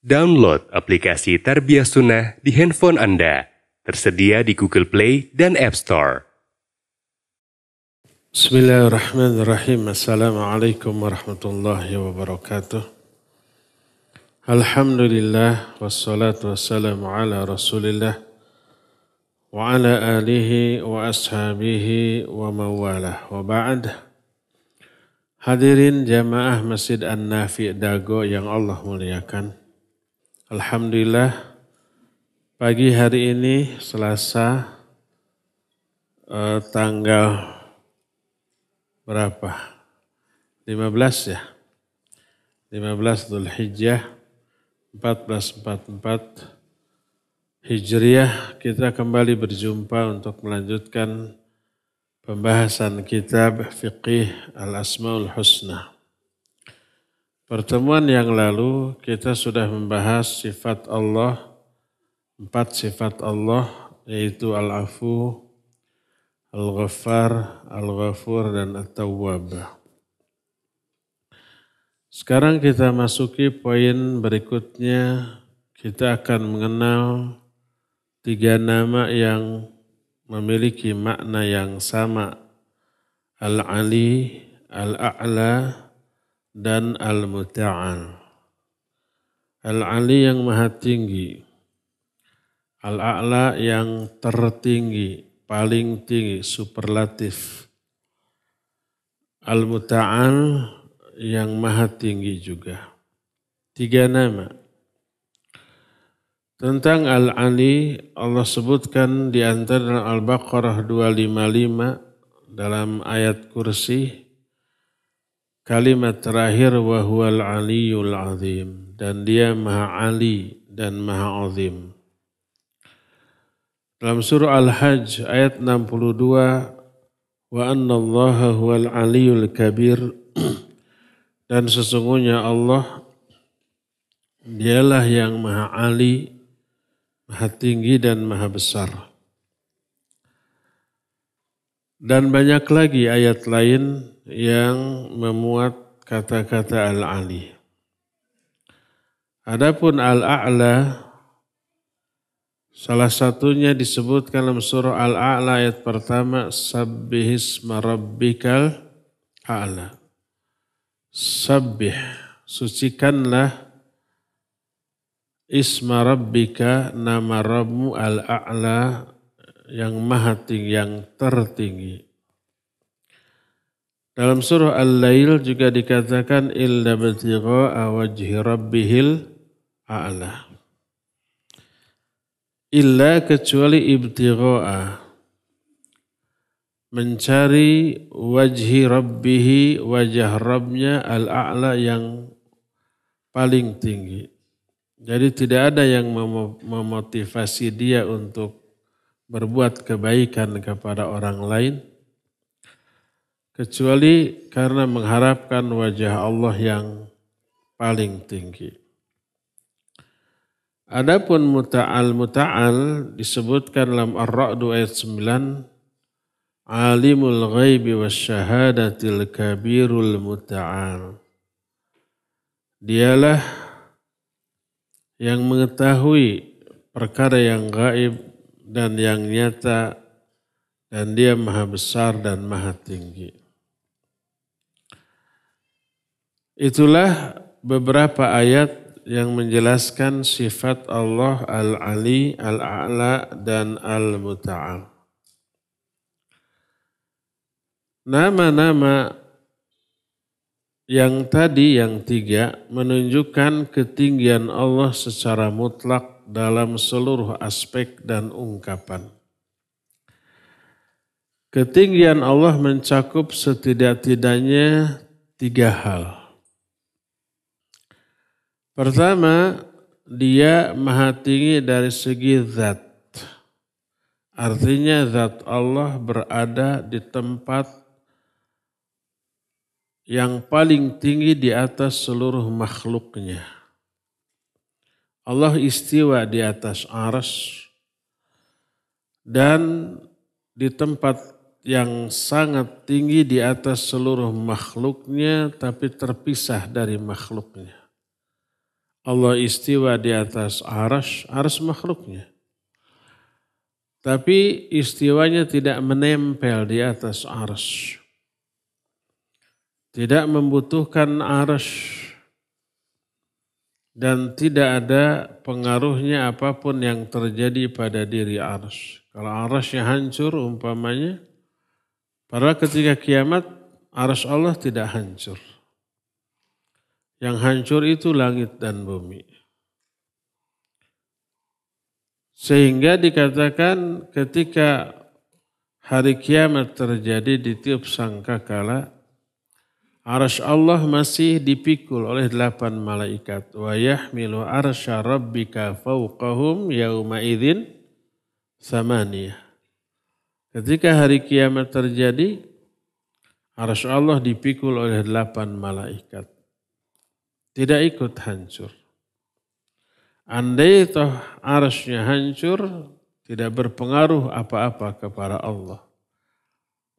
Download aplikasi Tarbiyah Sunnah di handphone Anda. Tersedia di Google Play dan App Store. Bismillahirrahmanirrahim. Assalamualaikum warahmatullahi wabarakatuh. Alhamdulillah wassalatu wassalamu ala Rasulillah wa ala alihi wa ashabihi wa mawalah wa ba'd. Hadirin jamaah Masjid An-Nafi' Dago yang Allah muliakan. Alhamdulillah pagi hari ini Selasa tanggal berapa? 15 ya? 15 Dzulhijjah 1444 Hijriah, kita kembali berjumpa untuk melanjutkan pembahasan kitab Fiqih Al-Asmaul Husna. Pertemuan yang lalu kita sudah membahas sifat Allah, 4 sifat Allah, yaitu Al-Afu, Al-Ghaffar, Al-Ghafur, dan At-Tawwab. Sekarang kita masuki poin berikutnya. Kita akan mengenal 3 nama yang memiliki makna yang sama. Al-Ali, Al-A'la, dan Al-Muta'al. Al-Ali yang maha tinggi. Al-A'la yang tertinggi, paling tinggi, superlatif. Al-Muta'al yang maha tinggi juga. 3 nama. Tentang Al-Ali, Allah sebutkan di antara Al-Baqarah 255 dalam ayat kursi, kalimat terakhir wa huwal aliyul azim, dan dia maha ali dan maha azim. Dalam surah Al-Hajj ayat 62, wa anna allaha huwal aliyul kabir, dan sesungguhnya Allah dialah yang maha ali, maha tinggi dan maha besar. Dan banyak lagi ayat lain yang memuat kata-kata Al-Ali. Adapun Al-A'la, salah satunya disebutkan dalam surah Al-A'la ayat pertama, Sabbihisma rabbikal a'la. Sabbih, sucikanlah isma rabbika, nama Rabbmu al-a'la, yang maha tinggi, yang tertinggi. Dalam surah Al-Lail juga dikatakan illa batigha'a wajhi rabbihil a'la. Illa kecuali ibtigha'a, mencari wajhi rabbihi, wajah Rabbnya al-a'la yang paling tinggi. Jadi tidak ada yang memotivasi dia untuk berbuat kebaikan kepada orang lain, kecuali karena mengharapkan wajah Allah yang paling tinggi. Adapun muta'al disebutkan dalam Ar-Ra'd ayat 9, alimul ghaibi wasyahadatil kabirul muta'al. Dialah yang mengetahui perkara yang gaib dan yang nyata, dan dia maha besar dan maha tinggi. Itulah beberapa ayat yang menjelaskan sifat Allah Al-Ali, Al-A'la, dan Al-Muta'al. Nama-nama yang tadi, yang 3, menunjukkan ketinggian Allah secara mutlak dalam seluruh aspek dan ungkapan. Ketinggian Allah mencakup setidak-tidaknya 3 hal. Pertama, dia maha tinggi dari segi zat. Artinya zat Allah berada di tempat yang paling tinggi di atas seluruh makhluknya. Allah istiwa di atas arsy dan di tempat yang sangat tinggi di atas seluruh makhluknya, tapi terpisah dari makhluknya. Allah istiwa di atas arsy makhluknya. Tapi istiwanya tidak menempel di atas arsy. Tidak membutuhkan arsy. Dan tidak ada pengaruhnya apapun yang terjadi pada diri arsy. Kalau arsy-nya hancur umpamanya, padahal ketika kiamat arsy Allah tidak hancur. Yang hancur itu langit dan bumi. Sehingga dikatakan ketika hari kiamat terjadi di tiup sangkakala, arsy Allah masih dipikul oleh 8 malaikat. Wa yahmilu arsya rabbika fawqahum yauma idzin tsamaniyah. Ketika hari kiamat terjadi, arsy Allah dipikul oleh 8 malaikat. Tidak ikut hancur. Andai toh arsy-nya hancur, tidak berpengaruh apa-apa kepada Allah.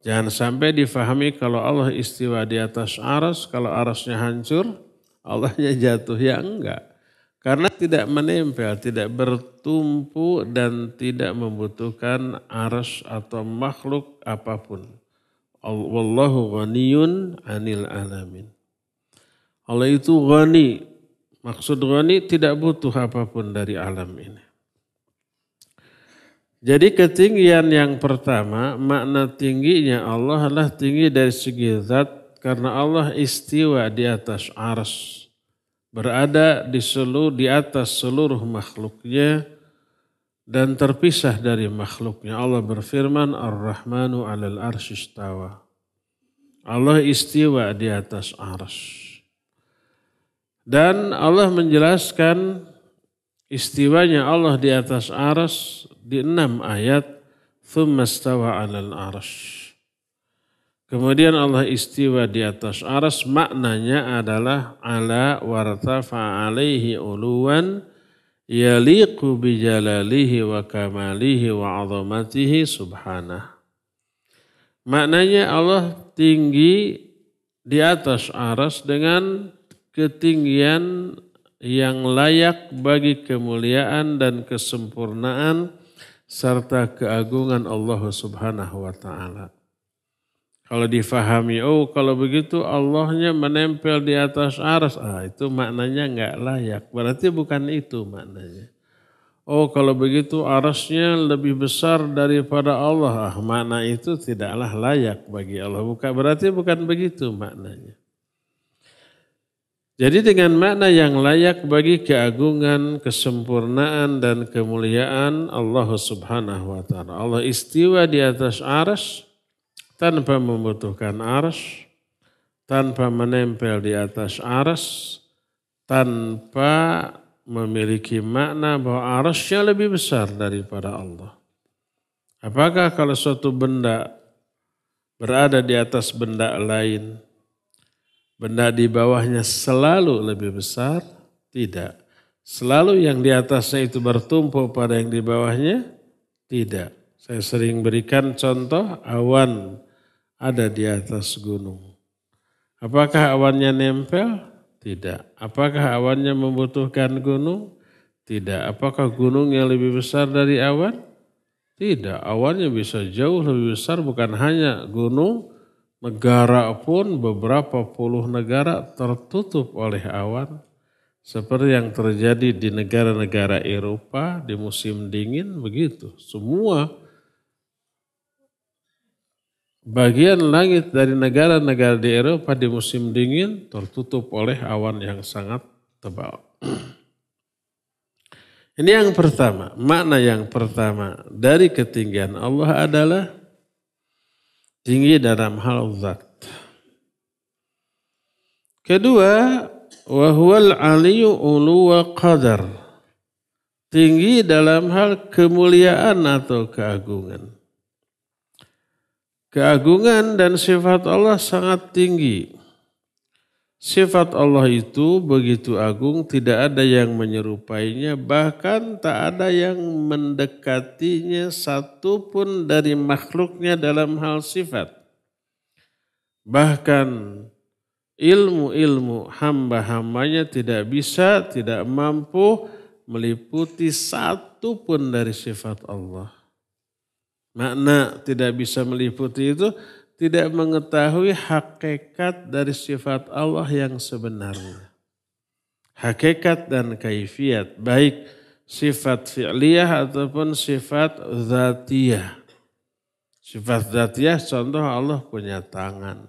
Jangan sampai difahami kalau Allah istiwa di atas arsy, kalau arsy-nya hancur, Allahnya jatuh. Ya enggak. Karena tidak menempel, tidak bertumpu dan tidak membutuhkan arsy atau makhluk apapun. Wallahu ghaniyun 'anil alamin. Allah itu ghani. Maksud ghani tidak butuh apapun dari alam ini. Jadi ketinggian yang pertama, makna tingginya Allah adalah tinggi dari segi zat karena Allah istiwa di atas arsy. Berada di atas seluruh makhluknya dan terpisah dari makhluknya. Allah berfirman, Ar-Rahmanu 'alal arsy istawa. Allah istiwa di atas arsy. Dan Allah menjelaskan istiwanya Allah di atas arsy di 6 ayat. Tsumma istawa 'alal arsy. Kemudian Allah istiwa di atas arsy, maknanya adalah ala wartafa alaihi uluwan yaliqu bijalalihi wa kamalihi wa 'azamatihi subhanah. Maknanya Allah tinggi di atas arsy dengan ketinggian yang layak bagi kemuliaan dan kesempurnaan serta keagungan Allah Subhanahu wa taala. Kalau difahami, kalau begitu Allahnya menempel di atas arsy, itu maknanya enggak layak. Berarti bukan itu maknanya. Kalau begitu arsy-nya lebih besar daripada Allah, makna itu tidaklah layak bagi Allah. Berarti bukan begitu maknanya. Jadi dengan makna yang layak bagi keagungan, kesempurnaan dan kemuliaan Allah Subhanahu wa taala. Allah istiwa di atas arsy tanpa membutuhkan arsy, tanpa menempel di atas arsy, tanpa memiliki makna bahwa arsy-nya lebih besar daripada Allah. Apakah kalau suatu benda berada di atas benda lain, benda di bawahnya selalu lebih besar? Tidak. Selalu yang di atasnya itu bertumpu pada yang di bawahnya? Tidak. Saya sering berikan contoh awan ada di atas gunung. Apakah awannya nempel? Tidak. Apakah awannya membutuhkan gunung? Tidak. Apakah gunungnya lebih besar dari awan? Tidak. Awannya bisa jauh lebih besar, bukan hanya gunung. Negara pun beberapa puluh negara tertutup oleh awan. Seperti yang terjadi di negara-negara Eropa di musim dingin begitu. Semua bagian langit dari negara-negara di Eropa di musim dingin tertutup oleh awan yang sangat tebal. Ini yang pertama. Makna yang pertama dari ketinggian Allah adalah tinggi dalam hal zat. Kedua, wa huwal aliyyu uluwa qadar. Tinggi dalam hal kemuliaan atau keagungan. Keagungan dan sifat Allah sangat tinggi. Sifat Allah itu begitu agung, tidak ada yang menyerupainya, bahkan tak ada yang mendekatinya satupun dari makhluknya dalam hal sifat. Bahkan ilmu-ilmu hamba-hambanya tidak bisa, tidak mampu meliputi satu pun dari sifat Allah. Makna tidak bisa meliputi itu tidak mengetahui hakikat dari sifat Allah yang sebenarnya. Hakikat dan kaifiat, baik sifat fi'liyah ataupun sifat dzatiyah. Sifat dzatiyah contoh Allah punya tangan.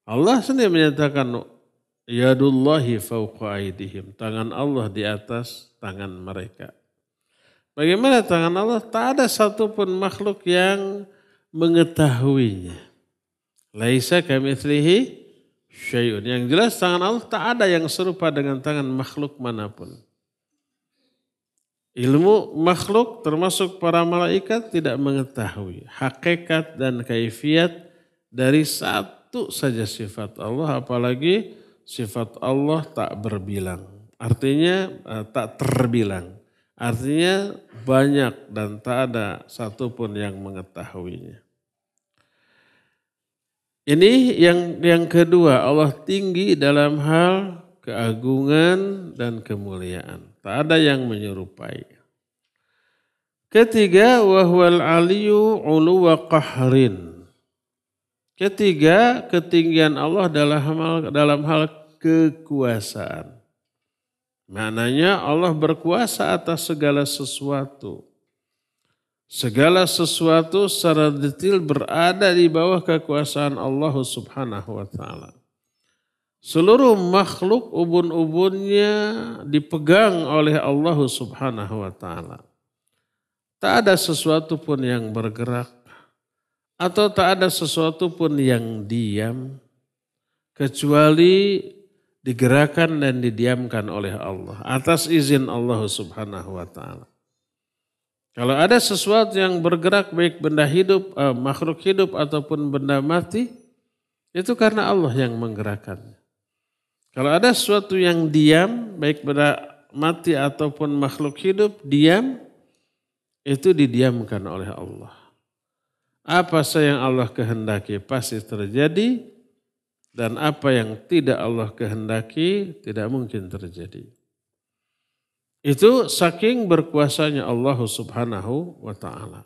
Allah sendiri menyatakan yadullahi fawqa aydihim. Tangan Allah di atas tangan mereka. Bagaimana tangan Allah? Tak ada satupun makhluk yang mengetahuinya. Laisa kamitslihi syai'un. Yang jelas tangan Allah tak ada yang serupa dengan tangan makhluk manapun. Ilmu makhluk termasuk para malaikat tidak mengetahui hakikat dan kaifiat dari satu saja sifat Allah, apalagi sifat Allah tak berbilang. Artinya tak terbilang. Artinya banyak dan tak ada satupun yang mengetahuinya. Ini yang kedua, Allah tinggi dalam hal keagungan dan kemuliaan. Tak ada yang menyerupai. Ketiga, wahwal aliyu uluwa qahrin. Ketiga, ketinggian Allah dalam hal kekuasaan. Maknanya Allah berkuasa atas segala sesuatu. Segala sesuatu secara detail berada di bawah kekuasaan Allah Subhanahu wa ta'ala. Seluruh makhluk ubun-ubunnya dipegang oleh Allah Subhanahu wa ta'ala. Tak ada sesuatu pun yang bergerak atau tak ada sesuatu pun yang diam kecuali digerakkan dan didiamkan oleh Allah atas izin Allah Subhanahu wa ta'ala. Kalau ada sesuatu yang bergerak baik benda hidup, makhluk hidup ataupun benda mati, itu karena Allah yang menggerakkannya. Kalau ada sesuatu yang diam, baik benda mati ataupun makhluk hidup, diam, itu didiamkan oleh Allah. Apa saja yang Allah kehendaki pasti terjadi, dan apa yang tidak Allah kehendaki tidak mungkin terjadi. Itu saking berkuasanya Allah Subhanahu wa ta'ala.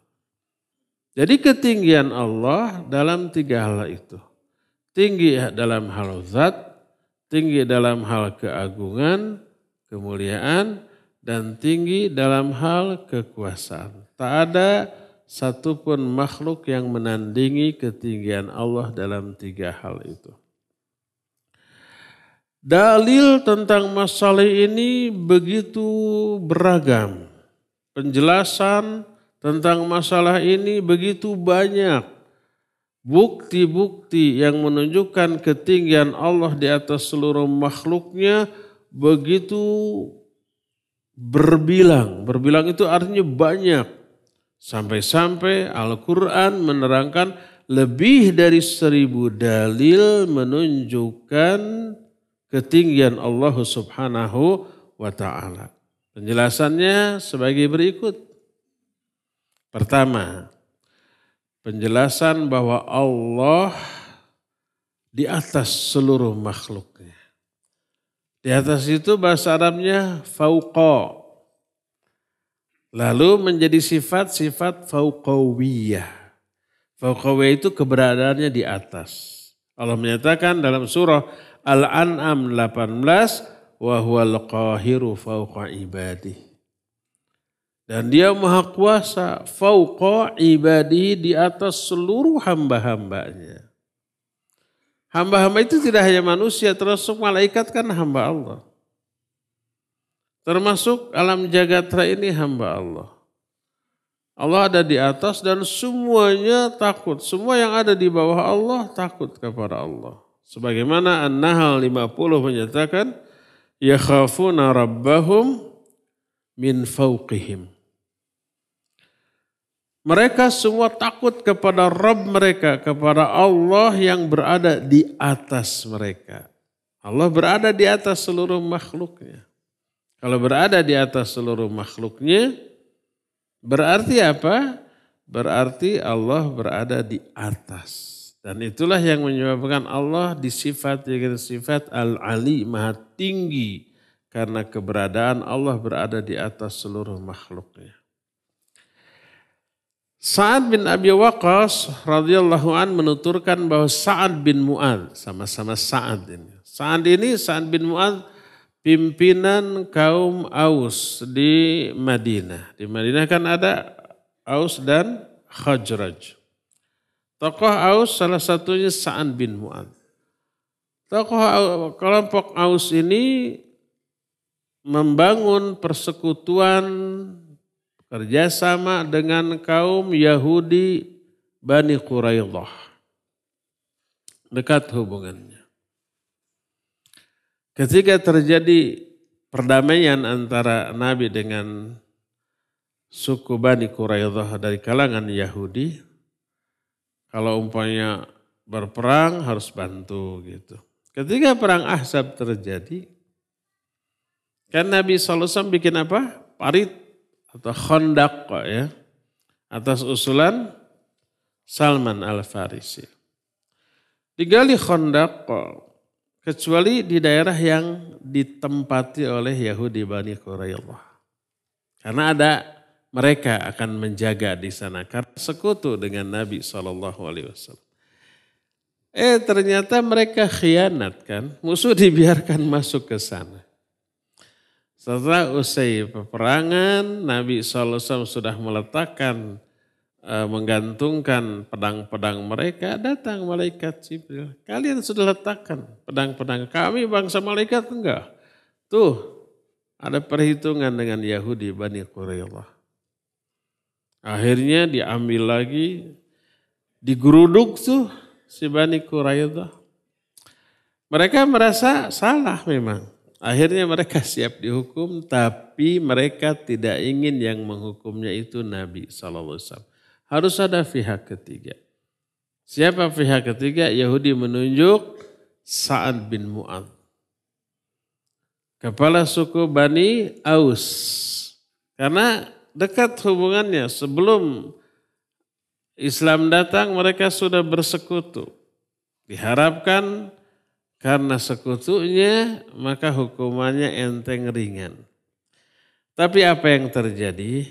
Jadi ketinggian Allah dalam tiga hal itu. Tinggi dalam hal zat, tinggi dalam hal keagungan, kemuliaan, dan tinggi dalam hal kekuasaan. Tak ada satupun makhluk yang menandingi ketinggian Allah dalam tiga hal itu. Dalil tentang masalah ini begitu beragam. Penjelasan tentang masalah ini begitu banyak. Bukti-bukti yang menunjukkan ketinggian Allah di atas seluruh makhluknya begitu berbilang. Berbilang itu artinya banyak. Sampai-sampai Al-Quran menerangkan lebih dari 1000 dalil menunjukkan ketinggian Allah Subhanahu wa ta'ala. Penjelasannya sebagai berikut. Pertama, penjelasan bahwa Allah di atas seluruh makhluknya. Di atas itu bahasa Arabnya fauqa. Lalu menjadi sifat-sifat fauqawiyah. Fauqawiyah itu keberadaannya di atas. Allah menyatakan dalam surah Al-An'am 18, wa huwal qahiru fauqa ibadih. Dan dia maha kuasa fauqa ibadih di atas seluruh hamba-hambanya. Hamba-hamba itu tidak hanya manusia, termasuk malaikat kan hamba Allah. Termasuk alam jagatera ini hamba Allah. Allah ada di atas dan semuanya takut. Semua yang ada di bawah Allah takut kepada Allah. Sebagaimana An-Nahl 50 menyatakan, yakhafuna rabbahum min fawqihim. Mereka semua takut kepada Rabb mereka, kepada Allah yang berada di atas mereka. Allah berada di atas seluruh makhluknya. Kalau berada di atas seluruh makhluknya, berarti apa? Berarti Allah berada di atas. Dan itulah yang menyebabkan Allah disifati dengan sifat Al-Ali, maha tinggi. Karena keberadaan Allah berada di atas seluruh makhluknya. Sa'ad bin Abi Waqqas radhiyallahu an menuturkan bahwa Sa'ad bin Mu'adz, sama-sama Sa'ad ini. Sa'ad bin Mu'adz pimpinan kaum Aus di Madinah. Di Madinah kan ada Aus dan Khazraj. Tokoh Aus salah satunya Sa'ad bin Mu'adz. Tokoh kelompok Aus ini membangun persekutuan kerjasama dengan kaum Yahudi Bani Quraidah. Dekat hubungannya. Ketika terjadi perdamaian antara Nabi dengan suku Bani Quraidah dari kalangan Yahudi, kalau umpamanya berperang harus bantu gitu. Ketika perang Ahzab terjadi, kan Nabi SAW bikin apa? Parit atau Khandaq ya, atas usulan Salman Al-Farisi. Digali Khandaq kecuali di daerah yang ditempati oleh Yahudi Bani Quraidah. Karena ada mereka akan menjaga di sana karena sekutu dengan Nabi SAW. Ternyata mereka khianat kan, musuh dibiarkan masuk ke sana. Setelah usai peperangan, Nabi SAW sudah meletakkan, menggantungkan pedang-pedang mereka, datang malaikat Jibril. Kalian sudah letakkan pedang-pedang, kami bangsa malaikat enggak. Tuh, ada perhitungan dengan Yahudi Bani Quraidah. Akhirnya diambil lagi, digeruduk tuh si Bani Quraidah. Mereka merasa salah memang. Akhirnya mereka siap dihukum, tapi mereka tidak ingin yang menghukumnya itu Nabi SAW. Harus ada pihak ketiga. Siapa pihak ketiga? Yahudi menunjuk Sa'ad bin Mu'adz, kepala suku Bani Aus. Karena dekat hubungannya, sebelum Islam datang mereka sudah bersekutu. Diharapkan karena sekutunya maka hukumannya enteng ringan. Tapi apa yang terjadi?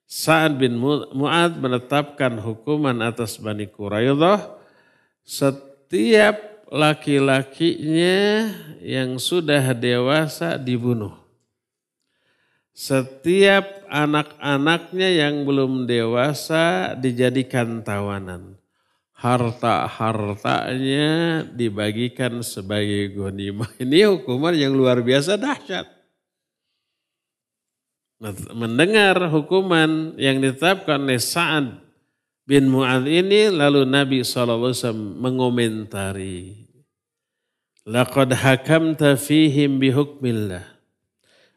Sa'ad bin Mu'adz menetapkan hukuman atas Bani Quraidah, setiap laki-lakinya yang sudah dewasa dibunuh. Setiap anak-anaknya yang belum dewasa dijadikan tawanan. Harta-hartanya dibagikan sebagai ghanimah. Ini hukuman yang luar biasa dahsyat. Mendengar hukuman yang ditetapkan oleh Sa'ad bin Mu'adz ini, lalu Nabi SAW mengomentari. Laqad hakamta fihim bihukmillah.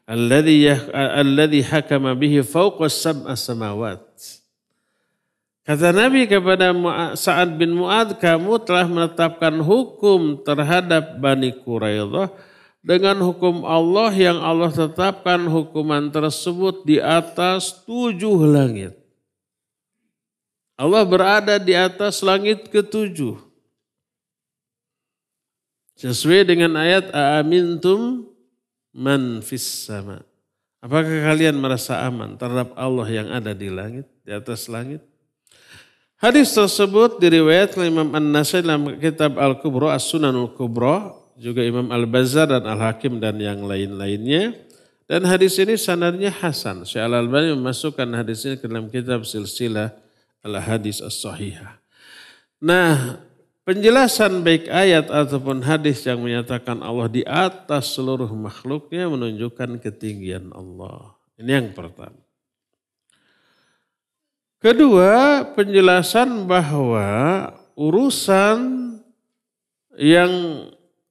Alladhi hakama bihi fawqa sab'a samawat. Kata Nabi kepada Sa'ad bin Mu'adz, kamu telah menetapkan hukum terhadap Bani Quraidah dengan hukum Allah yang Allah tetapkan hukuman tersebut di atas 7 langit. Allah berada di atas langit ke-7. Sesuai dengan ayat Aamintum man fis sama. Apakah kalian merasa aman terhadap Allah yang ada di langit, di atas langit? Hadis tersebut diriwayatkan Imam An-Nasai dalam kitab Al-Kubra, As-Sunanul Kubra, juga Imam Al-Bazzar dan Al-Hakim dan yang lain-lainnya. Dan hadis ini sanadnya hasan. Syekh Al-Albani memasukkan hadis ini ke dalam kitab Silsilah Al-Hadis As-Sahihah. Nah, penjelasan baik ayat ataupun hadis yang menyatakan Allah di atas seluruh makhluknya menunjukkan ketinggian Allah. Ini yang pertama. Kedua, penjelasan bahwa urusan yang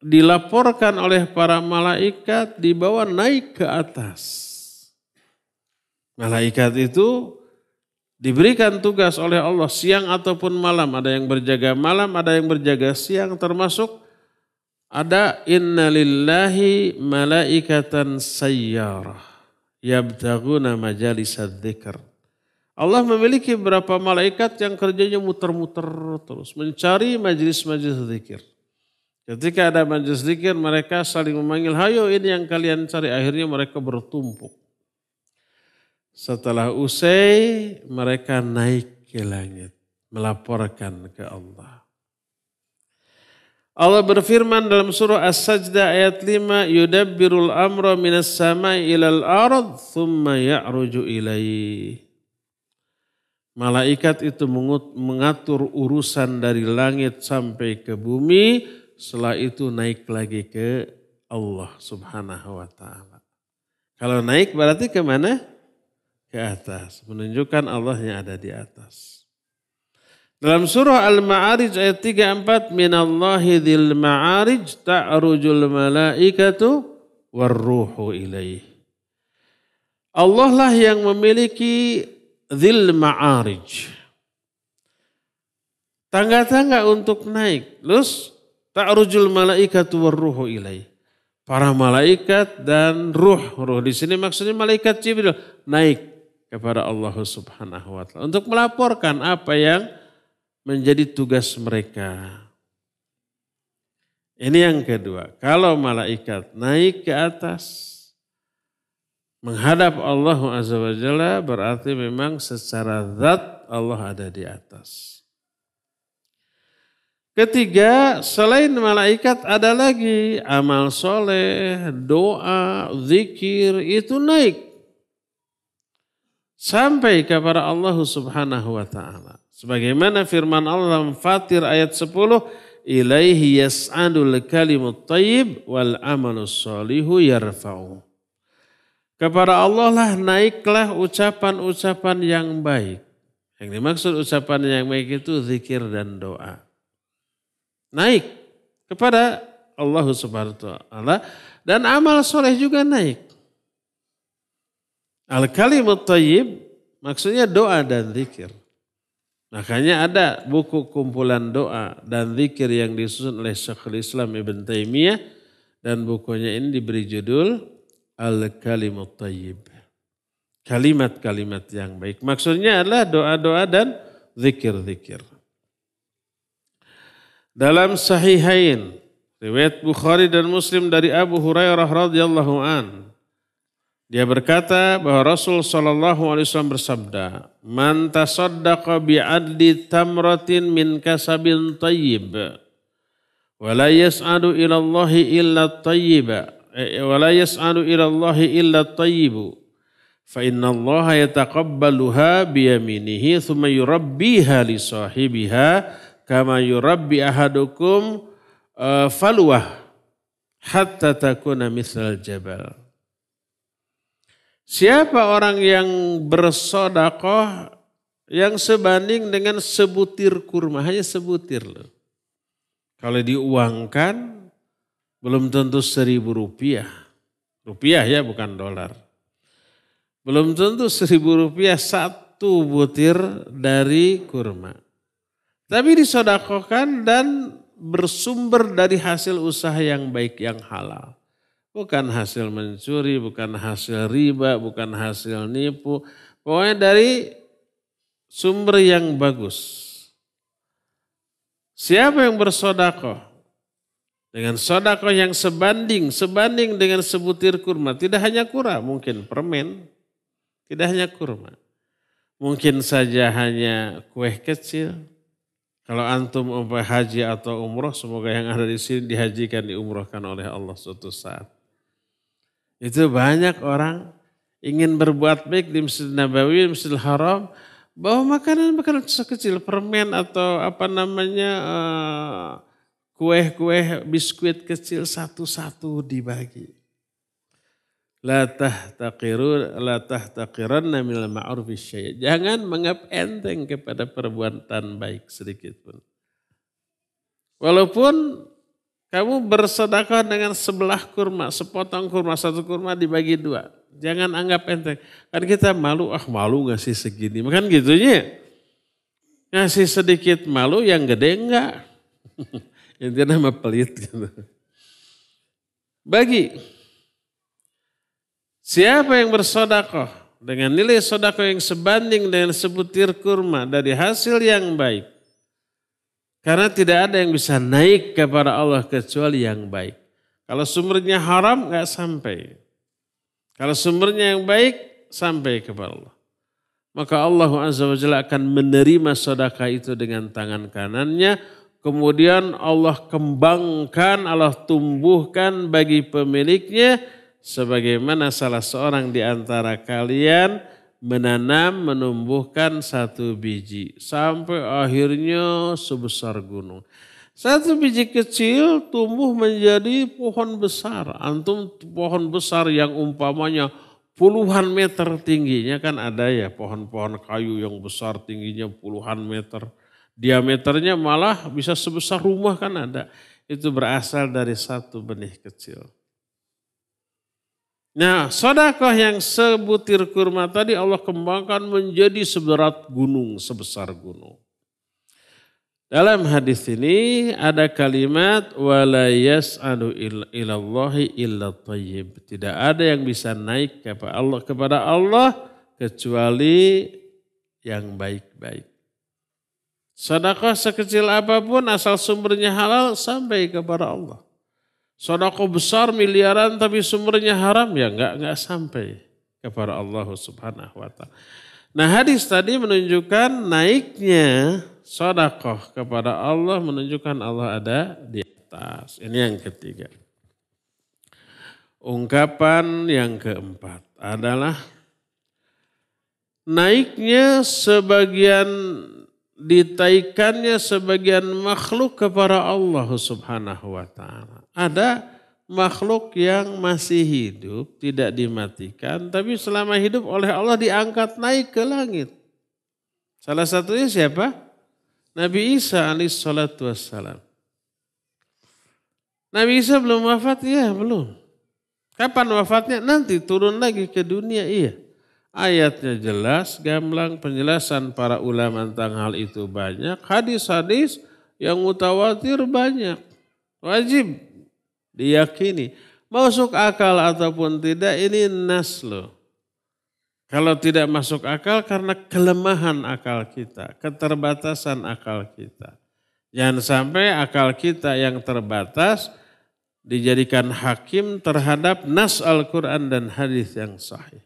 dilaporkan oleh para malaikat dibawa naik ke atas. Malaikat itu diberikan tugas oleh Allah siang ataupun malam. Ada yang berjaga malam, ada yang berjaga siang, termasuk ada inna lillahi malaikatan sayyarah yabtaguna majalisad dzikr. Allah memiliki beberapa malaikat yang kerjanya muter-muter terus. Mencari majelis-majelis zikir. Ketika ada majelis zikir mereka saling memanggil, hayo ini yang kalian cari. Akhirnya mereka bertumpuk. Setelah usai mereka naik ke langit. Melaporkan ke Allah. Allah berfirman dalam surah As-Sajdah ayat 5. Yudabbirul amra minas samai ilal ard thumma ya'ruju ilaih. Malaikat itu mengatur urusan dari langit sampai ke bumi, setelah itu naik lagi ke Allah subhanahu wa ta'ala. Kalau naik berarti ke mana? Ke atas, menunjukkan Allahnya ada di atas. Dalam surah Al-Ma'arij ayat 34, minallahi dzil ma'arij ta'rujul malaikatu warruhu ilaih. Allah lah yang memiliki Dzil Ma'arij. Tangga-tangga untuk naik. Terus ta'rujul malaikatu warruhu ilaih. Para malaikat dan ruh di sini maksudnya malaikat Jibril naik kepada Allah Subhanahu wa taala untuk melaporkan apa yang menjadi tugas mereka. Ini yang kedua. Kalau malaikat naik ke atas menghadap Allah Azza wa Jalla berarti memang secara zat Allah ada di atas. Ketiga, selain malaikat ada lagi amal soleh, doa, zikir itu naik. Sampai kepada Allah Subhanahu wa ta'ala. Sebagaimana firman Allah dalam Fatir ayat 10, ilaihi yas'adul kalimut thayyib wal amalus sholihu yarfa'u. Kepada Allah lah naiklah ucapan-ucapan yang baik. Yang dimaksud ucapan yang baik itu zikir dan doa. Naik kepada Allah Subhanahu wa taala dan amal soleh juga naik. Al-kalimut thayyib maksudnya doa dan zikir. Makanya ada buku kumpulan doa dan zikir yang disusun oleh Syekhul Islam Ibn Taimiyah dan bukunya ini diberi judul Al-Kalimut Thayyib. Kalimat-kalimat yang baik. Maksudnya adalah doa-doa dan zikir-zikir. Dalam Sahihain, riwayat Bukhari dan Muslim dari Abu Hurairah radhiyallahu an. Dia berkata bahwa Rasul SAW bersabda, "Man tasaddaqa bi'adli tamratin min kasabin thayyib, wa la yas'adu ila Allahi illa thayyiba." Wala yas'alu ila Allahi illa at-tayyibu fa inna Allah yataqabbaluha bi yaminihi thumma yurabbiha li sahibiha kama yurabbi ahadukum falwah hatta takuna mithal jabal. Siapa orang yang bersedekah yang sebanding dengan sebutir kurma, hanya sebutir loh. Kalau diuangkan belum tentu 1.000 rupiah. Rupiah ya bukan dolar. Belum tentu 1.000 rupiah satu butir dari kurma. Tapi disedekahkan dan bersumber dari hasil usaha yang baik yang halal. Bukan hasil mencuri, bukan hasil riba, bukan hasil nipu. Pokoknya dari sumber yang bagus. Siapa yang bersedekah dengan sedekah yang sebanding dengan sebutir kurma. Tidak hanya kurma, mungkin permen. Tidak hanya kurma. Mungkin saja hanya kue kecil. Kalau antum umpah haji atau umroh, semoga yang ada di sini dihajikan, diumrohkan oleh Allah suatu saat. Itu banyak orang ingin berbuat baik di Masjid Nabawi, di Masjidil Haram, bawa makanan-makanan kecil, permen atau apa namanya, kue-kue biskuit kecil satu-satu dibagi. La tahtaqiranna minal ma'rufi syai'. Jangan menganggap enteng kepada perbuatan baik sedikit pun. Walaupun kamu bersedekah dengan sebelah kurma, sepotong kurma, satu kurma dibagi 2. Jangan anggap enteng. Kan kita malu ngasih segini. Kan gitunya. Ngasih sedikit malu, yang gede enggak. Intinya nama pelit gitu. Bagi siapa yang bersedekah dengan nilai sedekah yang sebanding dengan sebutir kurma dari hasil yang baik. Karena tidak ada yang bisa naik kepada Allah kecuali yang baik. Kalau sumbernya haram nggak sampai. Kalau sumbernya yang baik sampai kepada Allah. Maka Allah Azza wa Jalla akan menerima sedekah itu dengan tangan kanannya. Kemudian Allah kembangkan, Allah tumbuhkan bagi pemiliknya. Sebagaimana salah seorang di antara kalian menanam, menumbuhkan satu biji. Sampai akhirnya sebesar gunung. Satu biji kecil tumbuh menjadi pohon besar. Antum pohon besar yang umpamanya puluhan meter tingginya kan ada ya. Pohon-pohon kayu yang besar tingginya puluhan meter. Diameternya malah bisa sebesar rumah kan ada. Itu berasal dari satu benih kecil. Nah, sedekah yang sebutir kurma tadi Allah kembangkan menjadi seberat gunung, sebesar gunung. Dalam hadis ini ada kalimat wala yas'adu ilallahi illa thayyib. Tidak ada yang bisa naik kepada Allah kecuali yang baik-baik. Sedekah sekecil apapun asal sumbernya halal sampai kepada Allah. Sedekah besar miliaran tapi sumbernya haram ya enggak sampai kepada Allah Subhanahu wa taala. Nah, hadis tadi menunjukkan naiknya sedekah kepada Allah, menunjukkan Allah ada di atas. Ini yang ketiga. Ungkapan yang keempat adalah naiknya ditaikannya sebagian makhluk kepada Allah Subhanahu wa taala. Ada makhluk yang masih hidup, tidak dimatikan, tapi selama hidup oleh Allah diangkat naik ke langit. Salah satunya siapa? Nabi Isa alaihissalatu wassalam. Nabi Isa belum wafat? Iya, belum. Kapan wafatnya? Nanti turun lagi ke dunia, iya. Ayatnya jelas, gamblang, penjelasan para ulama tentang hal itu banyak. Hadis-hadis yang mutawatir banyak. Wajib diyakini. Masuk akal ataupun tidak ini nas loh. Kalau tidak masuk akal karena kelemahan akal kita, keterbatasan akal kita. Jangan sampai akal kita yang terbatas dijadikan hakim terhadap nas Al-Quran dan hadis yang sahih.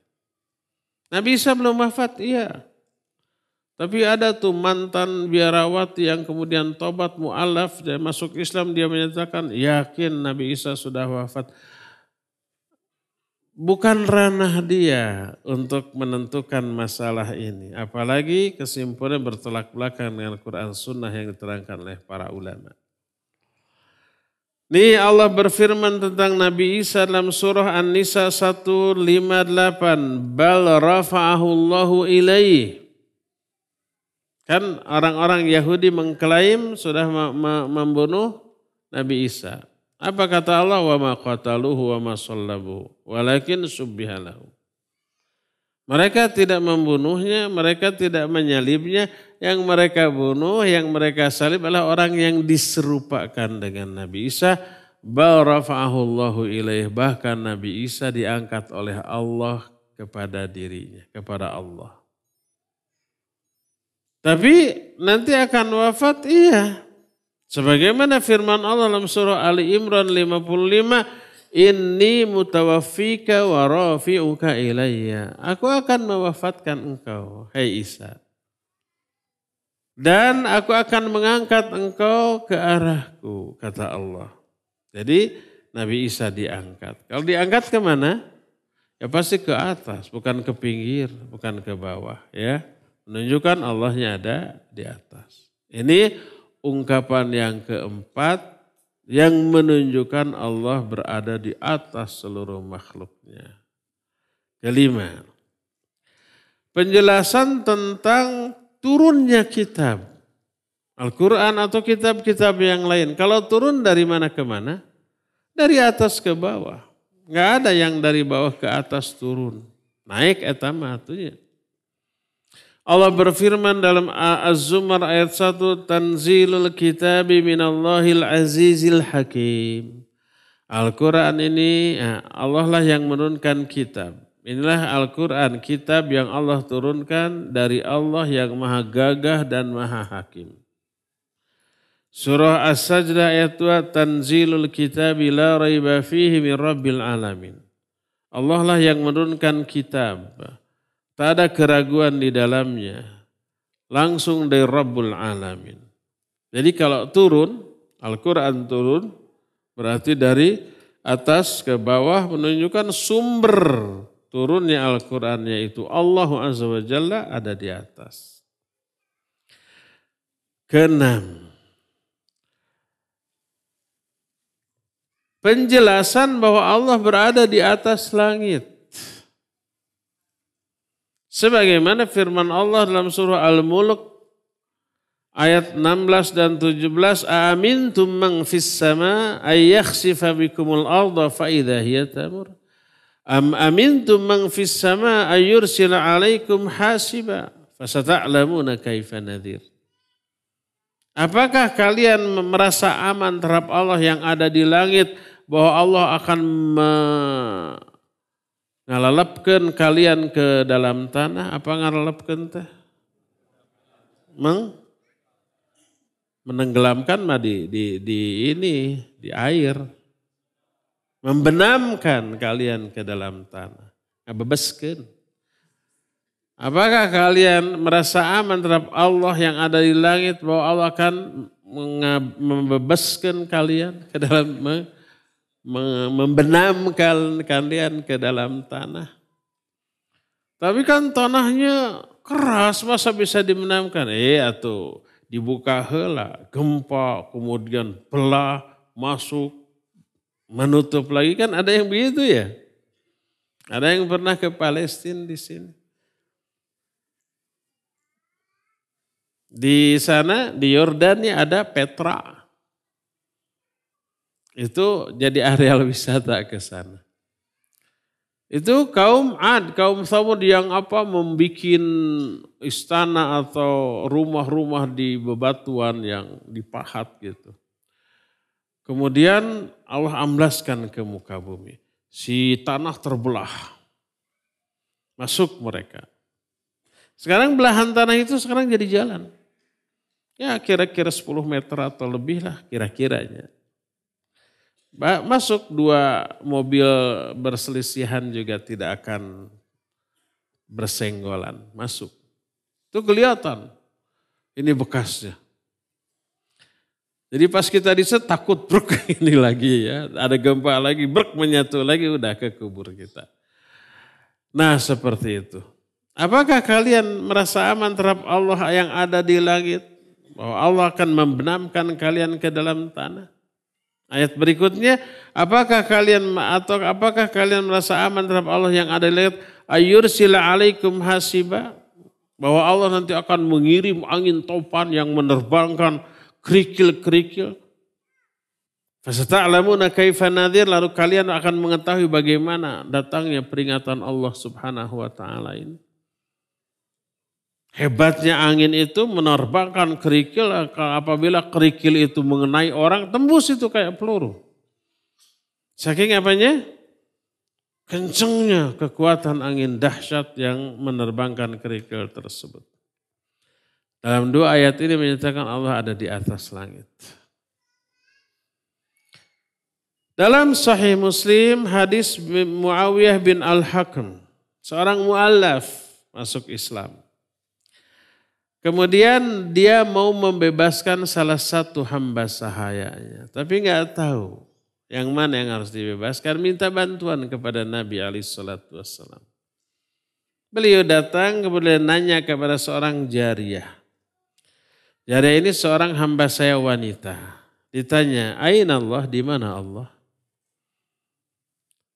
Nabi Isa belum wafat, iya. Tapi ada tuh mantan biarawati yang kemudian tobat mu'alaf dan masuk Islam, dia menyatakan yakin Nabi Isa sudah wafat. Bukan ranah dia untuk menentukan masalah ini. Apalagi kesimpulan bertolak belakang dengan Quran Sunnah yang diterangkan oleh para ulama. Nih Allah berfirman tentang Nabi Isa dalam surah An-Nisa 158. Bal rafa'ahu Allahu ilaih. Kan orang-orang Yahudi mengklaim sudah membunuh Nabi Isa. Apa kata Allah? Wa ma qataluhu wa ma sallabuhu. Walakin subbiha lahu. Mereka tidak membunuhnya, mereka tidak menyalibnya. Yang mereka bunuh, yang mereka salib adalah orang yang diserupakan dengan Nabi Isa. Bal rafa'ahu Allahu ilaih. Bahkan Nabi Isa diangkat oleh Allah kepada dirinya, kepada Allah. Tapi nanti akan wafat, iya. Sebagaimana firman Allah dalam surah Ali Imran 55. Inni mutawaffika wa rafi'uka ilayya. Aku akan mewafatkan engkau, hai Isa. Dan aku akan mengangkat engkau ke arahku, kata Allah. Jadi Nabi Isa diangkat. Kalau diangkat kemana? Ya pasti ke atas, bukan ke pinggir, bukan ke bawah. Ya, menunjukkan Allahnya ada di atas. Ini ungkapan yang keempat yang menunjukkan Allah berada di atas seluruh makhluknya. Kelima, penjelasan tentang turunnya kitab. Al-Quran atau kitab-kitab yang lain. Kalau turun dari mana ke mana? Dari atas ke bawah. Enggak ada yang dari bawah ke atas turun. Naik etama atunya. Allah berfirman dalam Az-Zumar ayat 1, Tanzilul kitabi minallahil azizil hakim. Al-Quran ini Allah lah yang menurunkan kitab. Inilah Al-Quran, kitab yang Allah turunkan dari Allah yang maha gagah dan maha hakim. Surah As-Sajdah ayat 2, Tanzilul kitabi la raiba fihi min rabbil alamin. Allah lah yang menurunkan kitab. Tak ada keraguan di dalamnya. Langsung dari Rabbul Alamin. Jadi kalau turun, Al-Quran turun, berarti dari atas ke bawah menunjukkan sumber turunnya Al-Quran, yaitu Allah Azza wa Jalla ada di atas. Keenam, penjelasan bahwa Allah berada di atas langit. Sebagaimana firman Allah dalam surah Al-Mulk ayat 16 dan 17, Amintum man fis sama ay yakhsifa bikumul arda fa idza hiya tamur. Am amintum man fis sama ay yursila alaikum hasiba fasata'lamuna kaifa nadhir. Apakah kalian merasa aman terhadap Allah yang ada di langit, bahwa Allah akan ngalalapkeun kalian ke dalam tanah? Apa ngalalapkeun teh? Menenggelamkan mah di air. Membenamkan kalian ke dalam tanah. Ngabebeskeun. Apakah kalian merasa aman terhadap Allah yang ada di langit, bahwa Allah akan membebaskan kalian ke dalam, membenamkan kalian ke dalam tanah? Tapi kan tanahnya keras, masa bisa dibenamkan? Atuh dibuka heula, gempa, kemudian belah, masuk, menutup lagi, kan ada yang begitu ya? Ada yang pernah ke Palestina di sini? Di sana, di Yordania ada Petra. Itu jadi areal wisata ke sana. Itu kaum Ad, kaum Thamud yang membuat istana atau rumah-rumah di bebatuan yang dipahat gitu. Kemudian Allah amblaskan ke muka bumi. Si tanah terbelah. Masuk mereka. Sekarang belahan tanah itu sekarang jadi jalan. Ya kira-kira 10 meter atau lebih lah kira-kiranya. Masuk 2 mobil berselisihan juga tidak akan bersenggolan. Masuk. Itu kelihatan. Ini bekasnya. Jadi pas kita diset takut bruk ini lagi ya. Ada gempa lagi, bruk menyatu lagi, udah ke kubur kita. Nah seperti itu. Apakah kalian merasa aman terhadap Allah yang ada di langit? Bahwa Allah akan membenamkan kalian ke dalam tanah. Ayat berikutnya, apakah kalian merasa aman terhadap Allah yang ada di langit? Ayyursila alaikum hasiba. Bahwa Allah nanti akan mengirim angin topan yang menerbangkan kerikil-kerikil. Fasata'lamuna kaifa nadhir, lalu kalian akan mengetahui bagaimana datangnya peringatan Allah Subhanahu wa taala ini. Hebatnya angin itu menerbangkan kerikil, apabila kerikil itu mengenai orang, tembus itu kayak peluru. Saking apanya? Kencengnya kekuatan angin dahsyat yang menerbangkan kerikil tersebut. Dalam 2 ayat ini menyatakan Allah ada di atas langit. Dalam Sahih Muslim, hadis Muawiyah bin Al-Hakam, seorang mu'allaf masuk Islam. Kemudian dia mau membebaskan salah satu hamba sahayanya. Tapi nggak tahu yang mana yang harus dibebaskan. Minta bantuan kepada Nabi SAW. Beliau datang kemudian nanya kepada seorang jariyah. Jariyah ini seorang hamba saya wanita. Ditanya, Aina Allah, di mana Allah?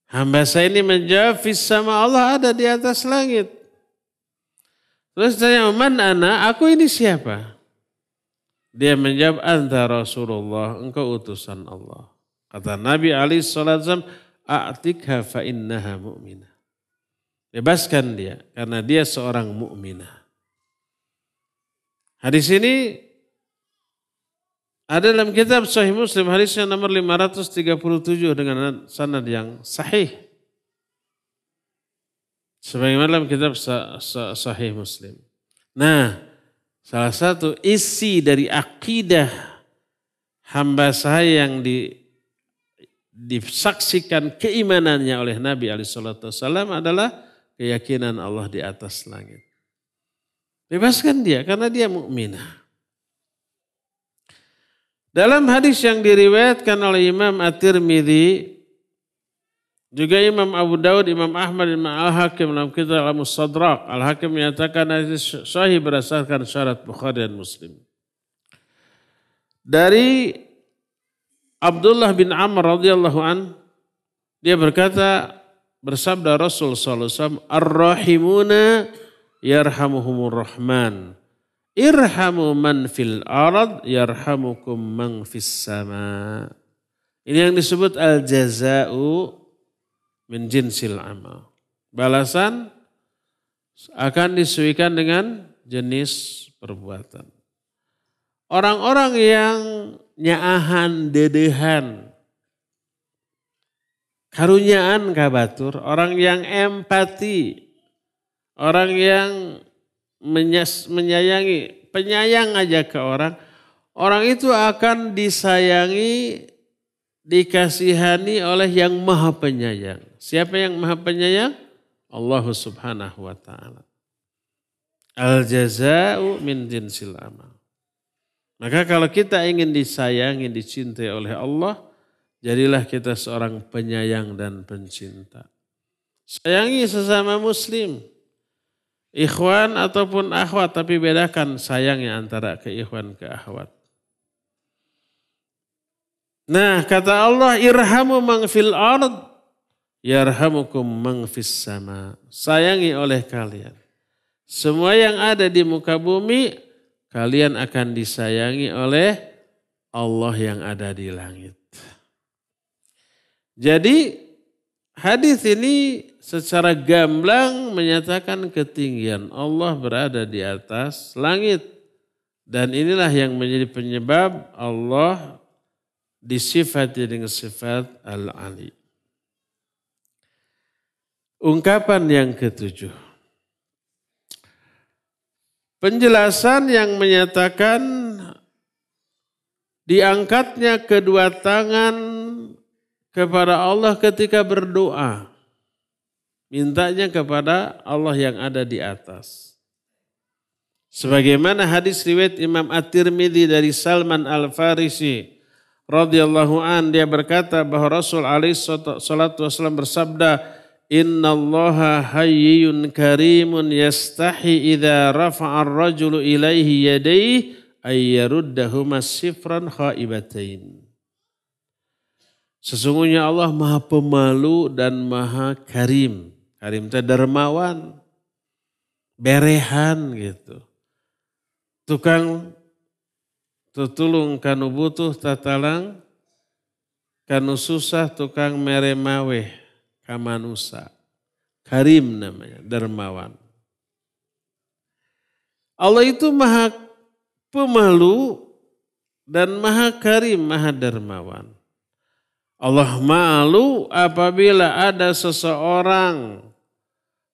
Hamba saya ini menjawab, fis sama, Allah ada di atas langit. Terus tanya, man ana, aku ini siapa? Dia menjawab, anta Rasulullah, engkau utusan Allah. Kata Nabi SAW, a'tikha fa innaha mu'minah. Bebaskan dia, karena dia seorang mu'minah. Hadis ini ada dalam kitab Sahih Muslim, hadisnya nomor 537 dengan sanad yang sahih. Sebagaimana dalam kitab Sahih Muslim. Nah, salah satu isi dari akidah hamba saya yang disaksikan keimanannya oleh Nabi SAW adalah keyakinan Allah di atas langit. Bebaskan dia karena dia mukminah. Dalam hadis yang diriwayatkan oleh Imam At-Tirmidzi, juga Imam Abu Daud, Imam Ahmad, Imam Al-Hakim dalam kitab Al-Mustadrak. Al-Hakim menyatakan hadis sahih berdasarkan syarat Bukhari dan Muslim. Dari Abdullah bin Amr radhiyallahu an, dia berkata, bersabda Rasul sallallahu alaihi wasallam, "Ar-rahimuna yarhamuhumur rahman. Irhamu man fil arad yarhamukum man fis sama." Ini yang disebut al-jaza'u min jinsil amal. Balasan akan disesuaikan dengan jenis perbuatan. Orang-orang yang nyaahan, dedehan, karunyaan kabatur, orang yang empati, orang yang menyayangi, penyayang aja ke orang, orang itu akan disayangi, dikasihani oleh yang maha penyayang. Siapa yang maha penyayang? Allah subhanahu wa ta'ala. Al-jaza'u min jinsil amal. Maka kalau kita ingin disayangi, dicintai oleh Allah, jadilah kita seorang penyayang dan pencinta. Sayangi sesama muslim. Ikhwan ataupun akhwat, tapi bedakan sayangnya antara ke ikhwan ke akhwat. Nah, kata Allah, irhamu man fil ard yarhamukum man fis sama. Sayangi oleh kalian. Semua yang ada di muka bumi, kalian akan disayangi oleh Allah yang ada di langit. Jadi hadis ini secara gamblang menyatakan ketinggian Allah berada di atas langit. Dan inilah yang menjadi penyebab Allah disifati dengan sifat Al-Ali. Ungkapan yang ketujuh. Penjelasan yang menyatakan diangkatnya kedua tangan kepada Allah ketika berdoa. Mintanya kepada Allah yang ada di atas. Sebagaimana hadis riwayat Imam At-Tirmidzi dari Salman Al-Farisi radhiyallahu an, dia berkata bahwa Rasul alaihi salatu wasallam bersabda, "Innallaha hayyun karimun yastahi idza rafa'a ar-rajulu ilaihi yadayhi ay yaruddahuma sifran khaibatain." Sesungguhnya Allah Maha Pemalu dan Maha Karim. Karim itu dermawan, berehan gitu. Tukang tutulung kanu butuh tatalang, kanu susah tukang meremaweh kamanusa. Karim namanya, dermawan. Allah itu Maha Pemalu dan Maha Karim, Maha Dermawan. Allah malu apabila ada seseorang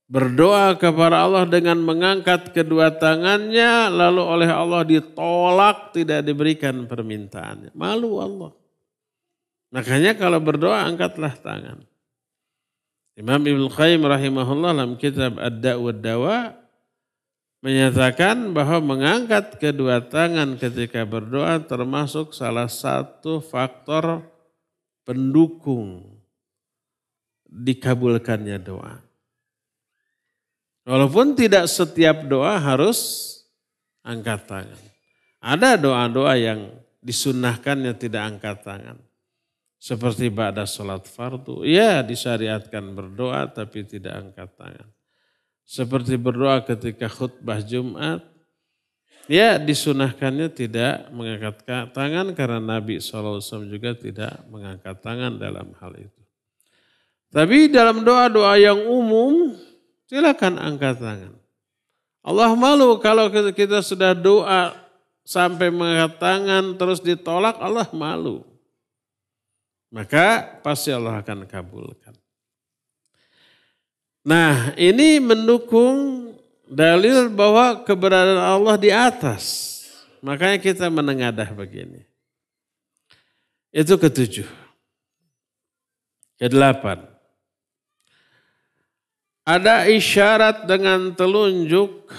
berdoa kepada Allah dengan mengangkat kedua tangannya, lalu oleh Allah ditolak, tidak diberikan permintaannya. Malu Allah. Makanya kalau berdoa angkatlah tangan. Imam Ibnu Qayyim rahimahullah dalam kitab Ad-Da' wad-Dawa menyatakan bahwa mengangkat kedua tangan ketika berdoa termasuk salah satu faktor pendukung dikabulkannya doa. Walaupun tidak setiap doa harus angkat tangan. Ada doa-doa yang disunnahkannya tidak angkat tangan. Seperti ba'da sholat fardu, ya disyariatkan berdoa tapi tidak angkat tangan. Seperti berdoa ketika khutbah Jumat, ya disunahkannya tidak mengangkat tangan karena Nabi SAW juga tidak mengangkat tangan dalam hal itu. Tapi dalam doa-doa yang umum silakan angkat tangan. Allah malu kalau kita sudah doa sampai mengangkat tangan terus ditolak, Allah malu. Maka pasti Allah akan kabulkan. Nah, ini mendukung dalil bahwa keberadaan Allah di atas. Makanya kita menengadah begini. Itu ketujuh. Kedelapan. Ada isyarat dengan telunjuk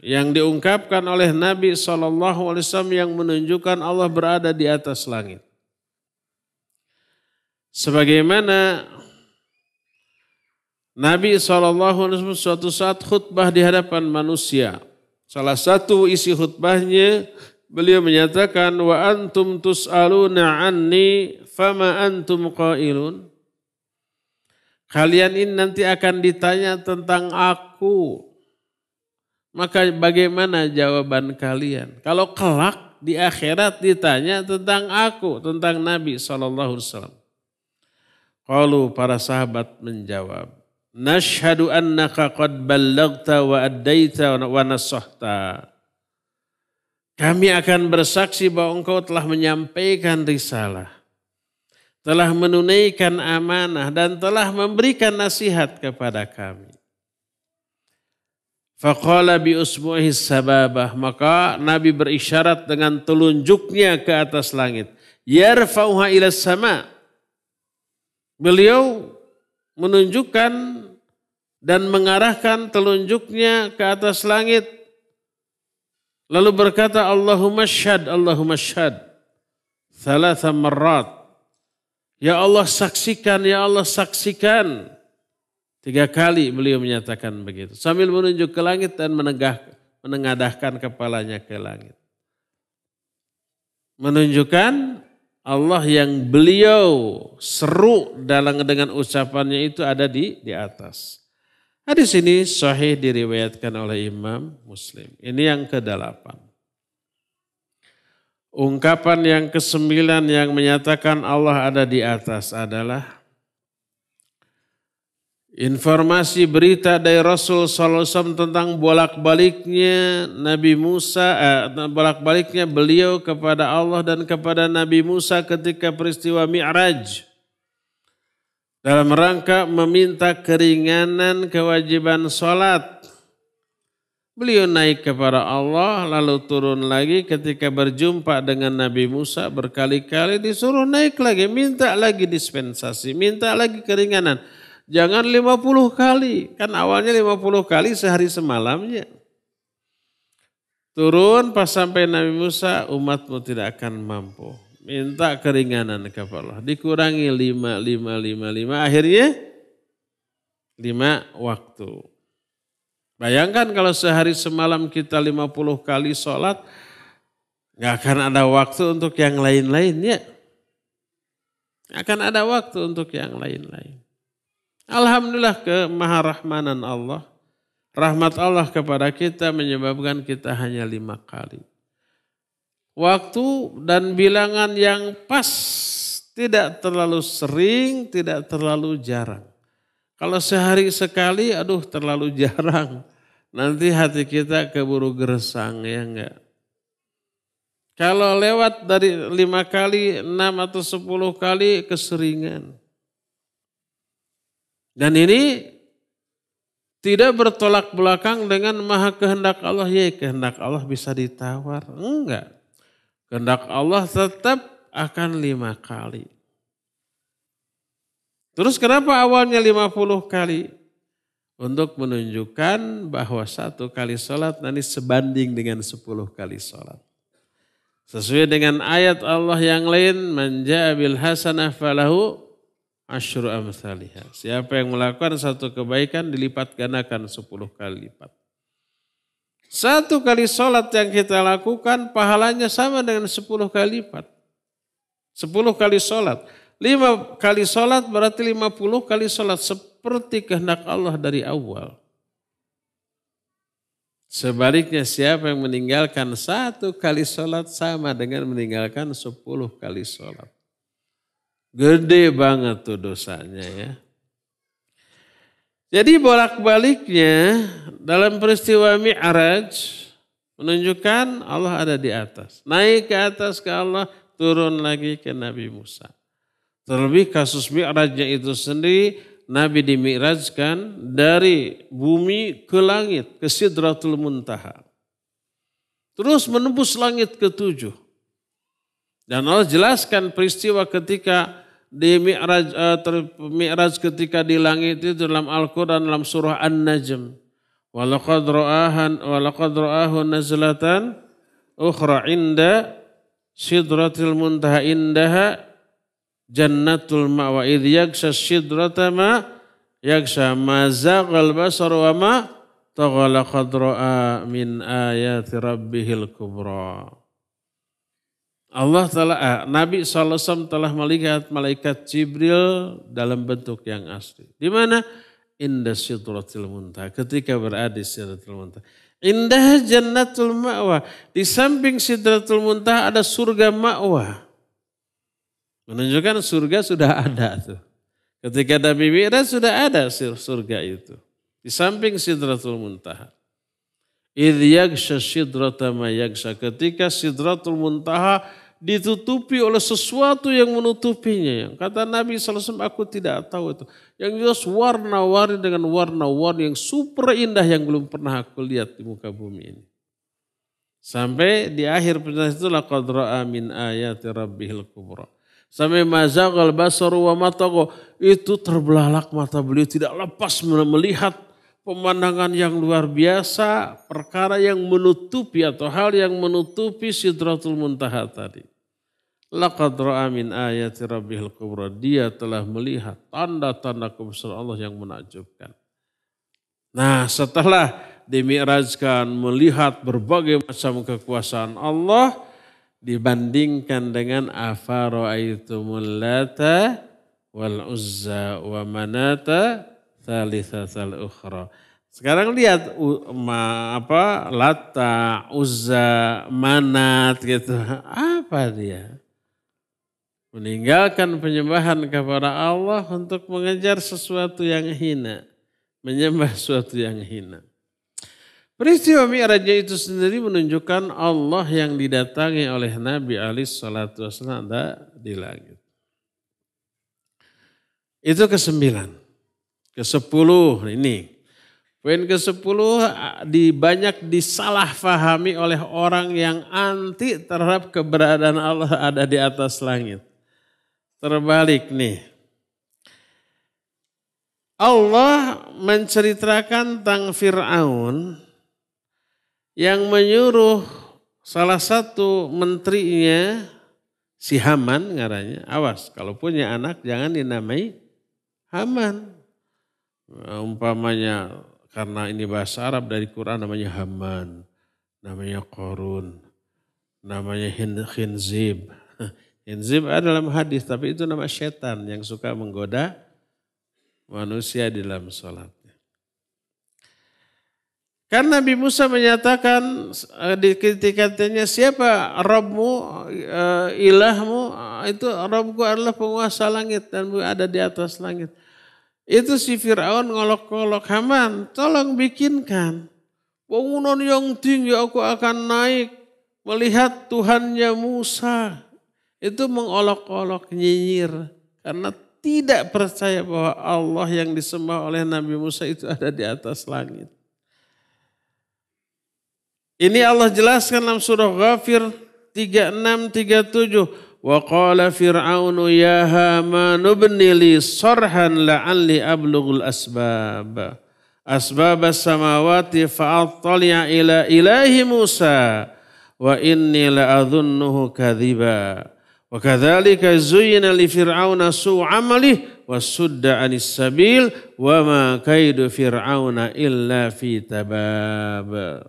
yang diungkapkan oleh Nabi SAW yang menunjukkan Allah berada di atas langit. Sebagaimana Nabi SAW suatu saat khutbah di hadapan manusia. Salah satu isi khutbahnya beliau menyatakan wa antum tus'aluna anni fama antum qailun. Kalian ini nanti akan ditanya tentang aku. Maka bagaimana jawaban kalian? Kalau kelak di akhirat ditanya tentang aku, tentang Nabi SAW. Qalu para sahabat menjawab, nashhadu annaka qad ballagta wa addaita wa nasahta. Kami akan bersaksi bahwa engkau telah menyampaikan risalah, telah menunaikan amanah dan telah memberikan nasihat kepada kami. Faqala bi usbu'ihi sababah, maka Nabi berisyarat dengan telunjuknya ke atas langit. Yarfa'uha ila sama. Beliau menunjukkan dan mengarahkan telunjuknya ke atas langit. Lalu berkata Allahumma syad, Allahumma syad. Thalatha marrat. Ya Allah saksikan, ya Allah saksikan. 3 kali beliau menyatakan begitu. Sambil menunjuk ke langit dan menengadahkan kepalanya ke langit. Menunjukkan Allah yang beliau seru dengan ucapannya itu ada di atas. Hadis ini sahih diriwayatkan oleh Imam Muslim. Ini yang ke-8. Ungkapan yang ke-9 yang menyatakan Allah ada di atas adalah informasi berita dari Rasul SAW tentang bolak-baliknya Nabi Musa, bolak-baliknya beliau kepada Allah dan kepada Nabi Musa ketika peristiwa Mi'raj. Dalam rangka meminta keringanan kewajiban sholat. Beliau naik kepada Allah lalu turun lagi ketika berjumpa dengan Nabi Musa berkali-kali disuruh naik lagi, minta lagi dispensasi, minta lagi keringanan. Jangan 50 kali, kan awalnya 50 kali sehari semalamnya. Turun pas sampai Nabi Musa, umatmu tidak akan mampu. Minta keringanan kepada Allah. Dikurangi 5, akhirnya 5 waktu. Bayangkan kalau sehari semalam kita 50 kali sholat, gak akan ada waktu untuk yang lain-lainnya. Akan ada waktu untuk yang lain-lain. Alhamdulillah kemaharahmanan Allah. Rahmat Allah kepada kita menyebabkan kita hanya 5 kali. Waktu dan bilangan yang pas, tidak terlalu sering, tidak terlalu jarang. Kalau sehari sekali, aduh terlalu jarang. Nanti hati kita keburu gersang, ya enggak? Kalau lewat dari 5 kali, 6 atau 10 kali keseringan. Dan ini tidak bertolak belakang dengan maha kehendak Allah. Ya kehendak Allah bisa ditawar. Enggak. Kehendak Allah tetap akan 5 kali. Terus kenapa awalnya 50 kali? Untuk menunjukkan bahwa 1 kali sholat nanti sebanding dengan 10 kali sholat. Sesuai dengan ayat Allah yang lain. Man ja'a bil hasanah falahu asyru amsalihha. Siapa yang melakukan 1 kebaikan dilipat gandakan 10 kali lipat. 1 kali sholat yang kita lakukan pahalanya sama dengan 10 kali lipat. 10 kali sholat. 5 kali sholat berarti 50 kali sholat seperti kehendak Allah dari awal. Sebaliknya siapa yang meninggalkan 1 kali sholat sama dengan meninggalkan 10 kali sholat. Gede banget tuh dosanya ya. Jadi bolak-baliknya dalam peristiwa Mi'raj menunjukkan Allah ada di atas. Naik ke atas ke Allah, turun lagi ke Nabi Musa. Terlebih kasus Mi'rajnya itu sendiri Nabi dimi'rajkan dari bumi ke langit, ke Sidratul Muntaha. Terus menembus langit ke-7. Dan Allah jelaskan peristiwa ketika di Mi'raj ketika di langit itu dalam Al-Quran dalam surah An-Najm. Walaqad ra'ahu nazlatan ukhra inda Sidratul Muntaha indaha Jannatul Ma'wa idh yaksha sidrata ma yaksha ma zaghal basar wa ma tagha laqad ra'a min ayati rabbihil kubra. Allah telah Nabi SAW telah melihat malaikat Jibril dalam bentuk yang asli. Di mana? Inda Sidratul Muntaha, ketika berada di Sidratul Muntaha. Indah Jannatul Ma'wa, di samping Sidratul Muntaha ada surga Ma'wa. Menunjukkan surga sudah ada tuh. Ketika Nabi Mi'raj sudah ada surga itu. Di samping Sidratul Muntaha. Idh yagsha sidrata ma yagsha. Ketika Sidratul Muntaha ditutupi oleh sesuatu yang menutupinya. Kata Nabi SAW, aku tidak tahu itu. Yang jelas warna-warni dengan warna-warni yang super indah yang belum pernah aku lihat di muka bumi ini. Sampai di akhir penjelasan itu laqad ra'a min ayati rabbihil kubra. Sampai mazaghal basaru wa matagha, itu terbelalak mata beliau tidak lepas melihat pemandangan yang luar biasa, perkara yang menutupi atau hal yang menutupi Sidratul Muntaha tadi. Laqad ra'a min ayati rabbihil kubra, dia telah melihat tanda-tanda kebesaran Allah yang menakjubkan. Nah, setelah dimi'rajkan melihat berbagai macam kekuasaan Allah, dibandingkan dengan afara'aitumul lata wal uzza wa manata thalithatal ukhra. Sekarang lihat lata, uzza, manat gitu. Apa dia? Meninggalkan penyembahan kepada Allah untuk mengejar sesuatu yang hina. Menyembah sesuatu yang hina. Peristiwa Mi'rajnya itu sendiri menunjukkan Allah yang didatangi oleh Nabi alaihissalatu wassalam ada di langit. Itu ke-9. Ke-10 ini. Poin ke-10 banyak disalahfahami oleh orang yang anti terhadap keberadaan Allah ada di atas langit. Terbalik nih. Allah menceritakan tentang Fir'aun yang menyuruh salah satu menterinya, si Haman ngaranya, awas kalau punya anak jangan dinamai Haman. Umpamanya karena ini bahasa Arab dari Quran namanya Haman, namanya Qarun, namanya Khinzib. Khinzib ada dalam hadis tapi itu nama setan yang suka menggoda manusia di dalam sholat. Karena Nabi Musa menyatakan ketika tanya siapa Rabbmu, ilahmu, itu Rabbku adalah penguasa langit dan ada di atas langit. Itu si Fir'aun ngolok-ngolok Haman, tolong bikinkan bangunan yang tinggi aku akan naik melihat Tuhannya Musa. Itu mengolok-olok nyinyir karena tidak percaya bahwa Allah yang disembah oleh Nabi Musa itu ada di atas langit. Ini Allah jelaskan dalam surah Ghafir 36-37. Wa qala fir'aunu ya Haman ibni li sarhan la'alli ablughul asbab. Asbab as-samawati fa'attali'a ila ilahi Musa. Wa inni la'adhunnuhu kadhiba. Wa kadzalika zuyyina li fir'auna su'u 'amalihi wa sudda 'anis sabil wa ma kaidu fir'auna illa fi tabab.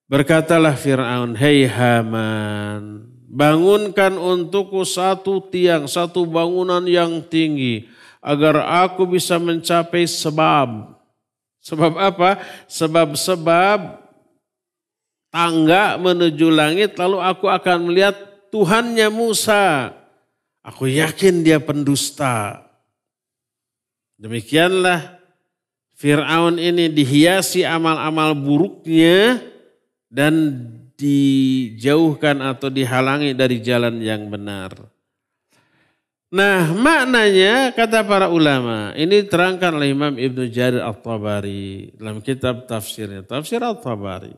Berkatalah Fir'aun, hei Haman, bangunkan untukku satu tiang, satu bangunan yang tinggi, agar aku bisa mencapai sebab. Sebab apa? Sebab-sebab tangga menuju langit, lalu aku akan melihat Tuhannya Musa. Aku yakin dia pendusta. Demikianlah Fir'aun ini dihiasi amal-amal buruknya, dan dijauhkan atau dihalangi dari jalan yang benar. Nah, maknanya kata para ulama, ini terangkan oleh Imam Ibnu Jarir At-Tabari dalam kitab tafsirnya, Tafsir At-Tabari.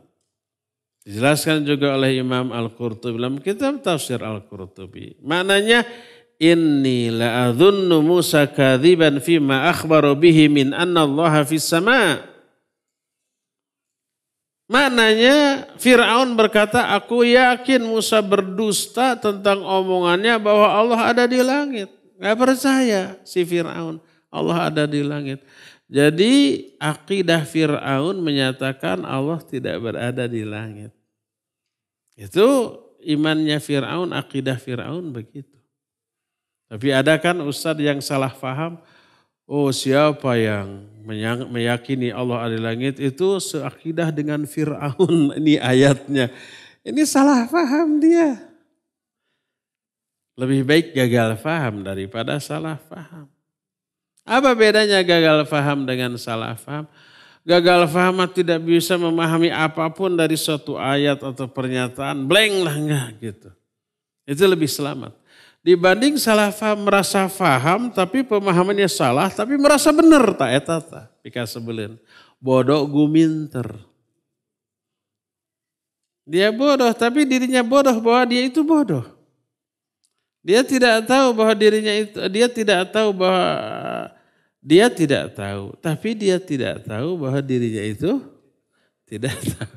Dijelaskan juga oleh Imam Al-Qurtubi dalam kitab Tafsir Al-Qurtubi. Maknanya, inni la'adhunnu Musa kadhiban fima akhbaru bihi min anna Allah fis sama'. Maknanya Fir'aun berkata, aku yakin Musa berdusta tentang omongannya bahwa Allah ada di langit. Gak percaya si Fir'aun, Allah ada di langit. Jadi akidah Fir'aun menyatakan Allah tidak berada di langit. Itu imannya Fir'aun, akidah Fir'aun begitu. Tapi ada kan ustadz yang salah paham, oh siapa yang meyakini Allah ada di langit itu seakidah dengan Fir'aun. Ini ayatnya. Ini salah paham dia. Lebih baik gagal paham daripada salah paham. Apa bedanya gagal paham dengan salah paham? Gagal paham tidak bisa memahami apapun dari suatu ayat atau pernyataan. Blank lah enggak gitu. Itu lebih selamat. Dibanding salah paham merasa paham tapi pemahamannya salah tapi merasa benar tak etata. Pika sebelin. Bodoh guminter. Dia bodoh tapi dirinya bodoh bahwa dia itu bodoh. Dia tidak tahu bahwa dirinya itu, dia tidak tahu, tapi dia tidak tahu bahwa dirinya itu tidak tahu.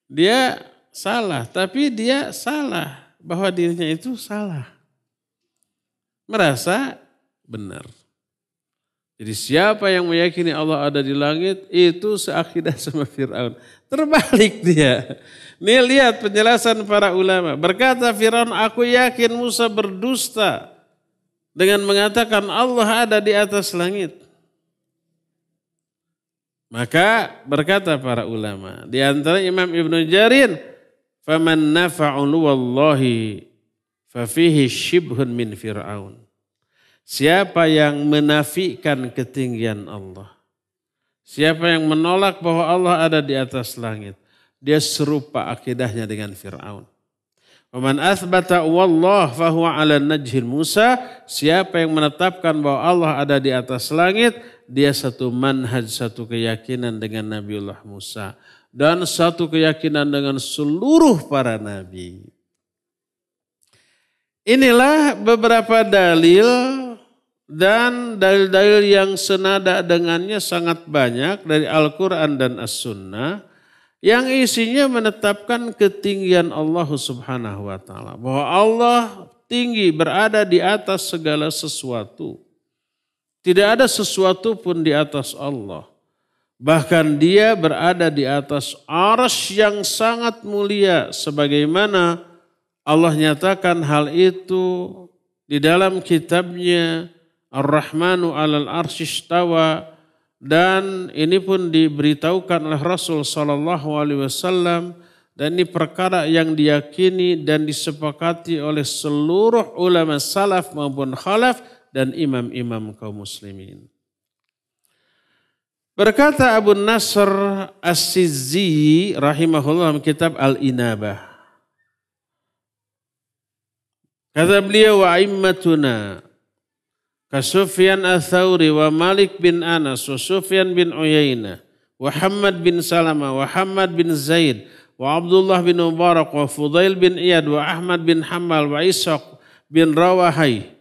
Dia salah, tapi dia salah bahwa dirinya itu salah. Merasa benar. Jadi siapa yang meyakini Allah ada di langit itu seakidah sama Fir'aun. Terbalik dia. Nih lihat penjelasan para ulama. Berkata Fir'aun, aku yakin Musa berdusta dengan mengatakan Allah ada di atas langit. Maka berkata para ulama, di antara Imam Ibnu Jarir, faman nafa'un wallahi fafihi shibhun min Fir'aun. Siapa yang menafikan ketinggian Allah, siapa yang menolak bahwa Allah ada di atas langit, dia serupa akidahnya dengan Fir'aun. Waman athbata wallah fahuwa ala najhil Musa. Siapa yang menetapkan bahwa Allah ada di atas langit, dia satu manhaj, satu keyakinan dengan Nabiullah Musa. Dan satu keyakinan dengan seluruh para nabi. Inilah beberapa dalil dan dalil-dalil yang senada dengannya sangat banyak dari Al-Quran dan As-Sunnah. Yang isinya menetapkan ketinggian Allah Subhanahu wa ta'ala. Bahwa Allah tinggi, berada di atas segala sesuatu. Tidak ada sesuatu pun di atas Allah. Bahkan dia berada di atas arsy yang sangat mulia. Sebagaimana Allah nyatakan hal itu di dalam kitabnya Ar-Rahmanu 'alal arsy istawa. Dan ini pun diberitahukan oleh Rasul Sallallahu Alaihi Wasallam dan ini perkara yang diyakini dan disepakati oleh seluruh ulama salaf maupun khalaf dan imam-imam kaum muslimin. Berkata Abu Nasr As-Sizzi rahimahullah dalam kitab Al-Inabah. Kata beliau, wa immatuna Sufyan Ats-Tsauri wa Malik bin Anas wa Sufyan bin Uyainah wa Hammad bin Salama wa Hammad bin Zaid wa Abdullah bin Mubarak wa Fudail bin Iyad wa Ahmad bin Hanbal wa Ishaq bin Rawahai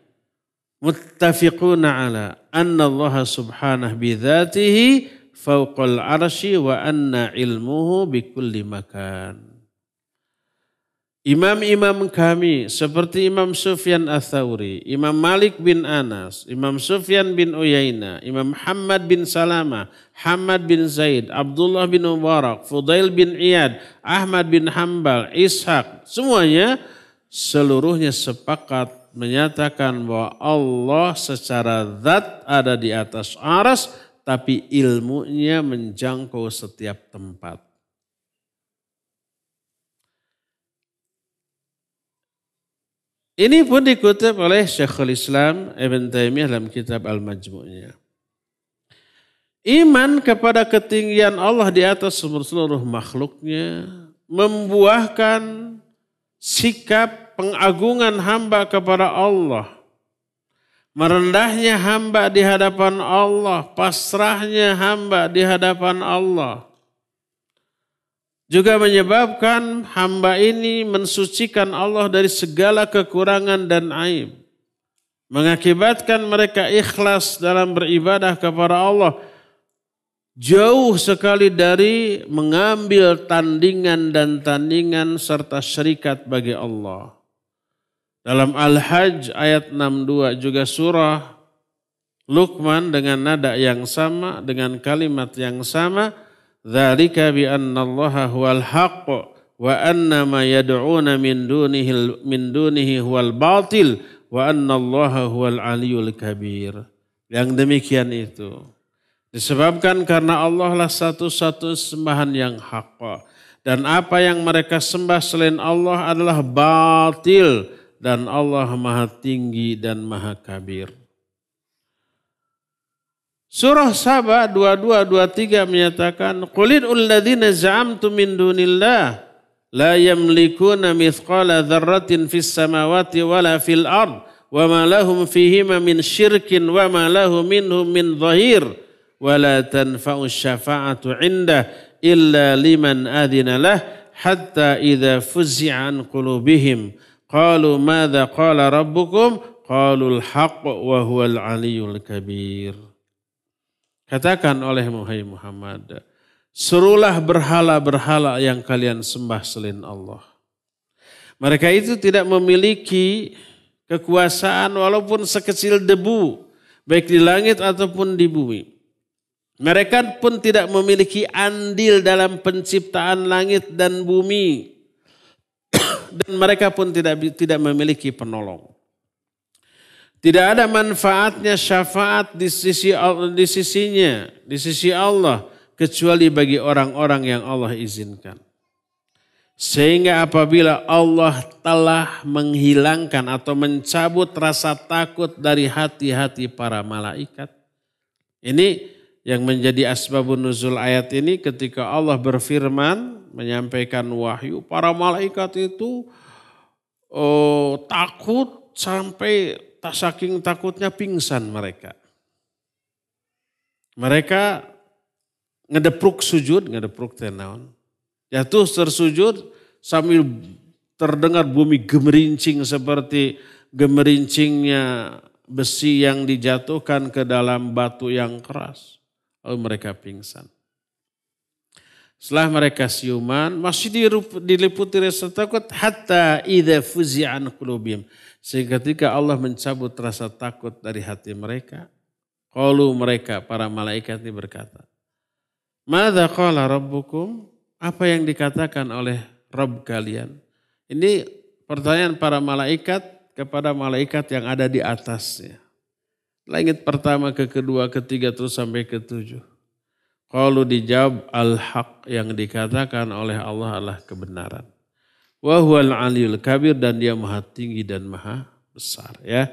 muttafiquna ala anna Allah subhanahu bi dzatihi fawqal arsy wa anna ilmuhu bi kulli makan. Imam-imam kami seperti Imam Sufyan Ats-Tsauri, Imam Malik bin Anas, Imam Sufyan bin Uyainah, Imam Hammad bin Salama, Hammad bin Zaid, Abdullah bin Mubarak, Fudail bin Iyad, Ahmad bin Hanbal, Ishaq, seluruhnya sepakat menyatakan bahwa Allah secara zat ada di atas arsy, tapi ilmunya menjangkau setiap tempat. Ini pun dikutip oleh Syekhul Islam Ibn Taimiyah dalam kitab Al-Majmu'nya. Iman kepada ketinggian Allah di atas seluruh makhluknya membuahkan sikap pengagungan hamba kepada Allah, merendahnya hamba di hadapan Allah, pasrahnya hamba di hadapan Allah, juga menyebabkan hamba ini mensucikan Allah dari segala kekurangan dan aib, mengakibatkan mereka ikhlas dalam beribadah kepada Allah, jauh sekali dari mengambil tandingan dan tandingan serta syarikat bagi Allah. Dalam Al-Hajj ayat 62 juga surah Luqman dengan nada yang sama, dengan kalimat yang sama, dzalika bi annallaha huwal haqq wa anna ma yad'una min dunihi huwal batil wa annallaha huwal aliyyul kabir. Yang demikian itu disebabkan karena Allah lah satu-satu sembahan yang hak, dan apa yang mereka sembah selain Allah adalah batil, dan Allah maha tinggi dan maha kabir. Surah Saba 22-23 menyatakan, Qulil ulladzina za'amtum min dunillah la yamlikuna mithqala dzarratin fis samawati wala fil ard wa ma lahum fihima min syirkin wa ma lahu minhum min dhahir wa la tanfa'u syafa'atu 'indah illa liman adina lah hatta idza fuzzi'a an qulubihim qalu madza qala rabbukum qalul haqq wa huwal aliyyul kabir. Katakan oleh Muhammad, serulah berhala-berhala yang kalian sembah selain Allah. Mereka itu tidak memiliki kekuasaan walaupun sekecil debu, baik di langit ataupun di bumi. Mereka pun tidak memiliki andil dalam penciptaan langit dan bumi. Dan mereka pun tidak memiliki penolong. Tidak ada manfaatnya syafaat di sisi Allah kecuali bagi orang-orang yang Allah izinkan. Sehingga apabila Allah telah menghilangkan atau mencabut rasa takut dari hati-hati para malaikat. Ini yang menjadi asbabun nuzul ayat ini, ketika Allah berfirman menyampaikan wahyu, para malaikat itu takut sampai saking takutnya pingsan mereka. Mereka ngedepruk tenaun. Jatuh tersujud sambil terdengar bumi gemerincing seperti gemerincingnya besi yang dijatuhkan ke dalam batu yang keras. Lalu mereka pingsan. Setelah mereka siuman, masih diliputi rasa takut hatta idza fuzi'a an qulubihim. Sehingga ketika Allah mencabut rasa takut dari hati mereka, qalu mereka para malaikat ini berkata, "Madza qala rabbukum?" Apa yang dikatakan oleh Rabb kalian? Ini pertanyaan para malaikat kepada malaikat yang ada di atasnya. Langit pertama, ke kedua, ketiga, terus sampai ke-7. Kalau dijawab al-haq, yang dikatakan oleh Allah adalah kebenaran. Wa huwal aliyul kabir, dan dia maha tinggi dan maha besar. Ya.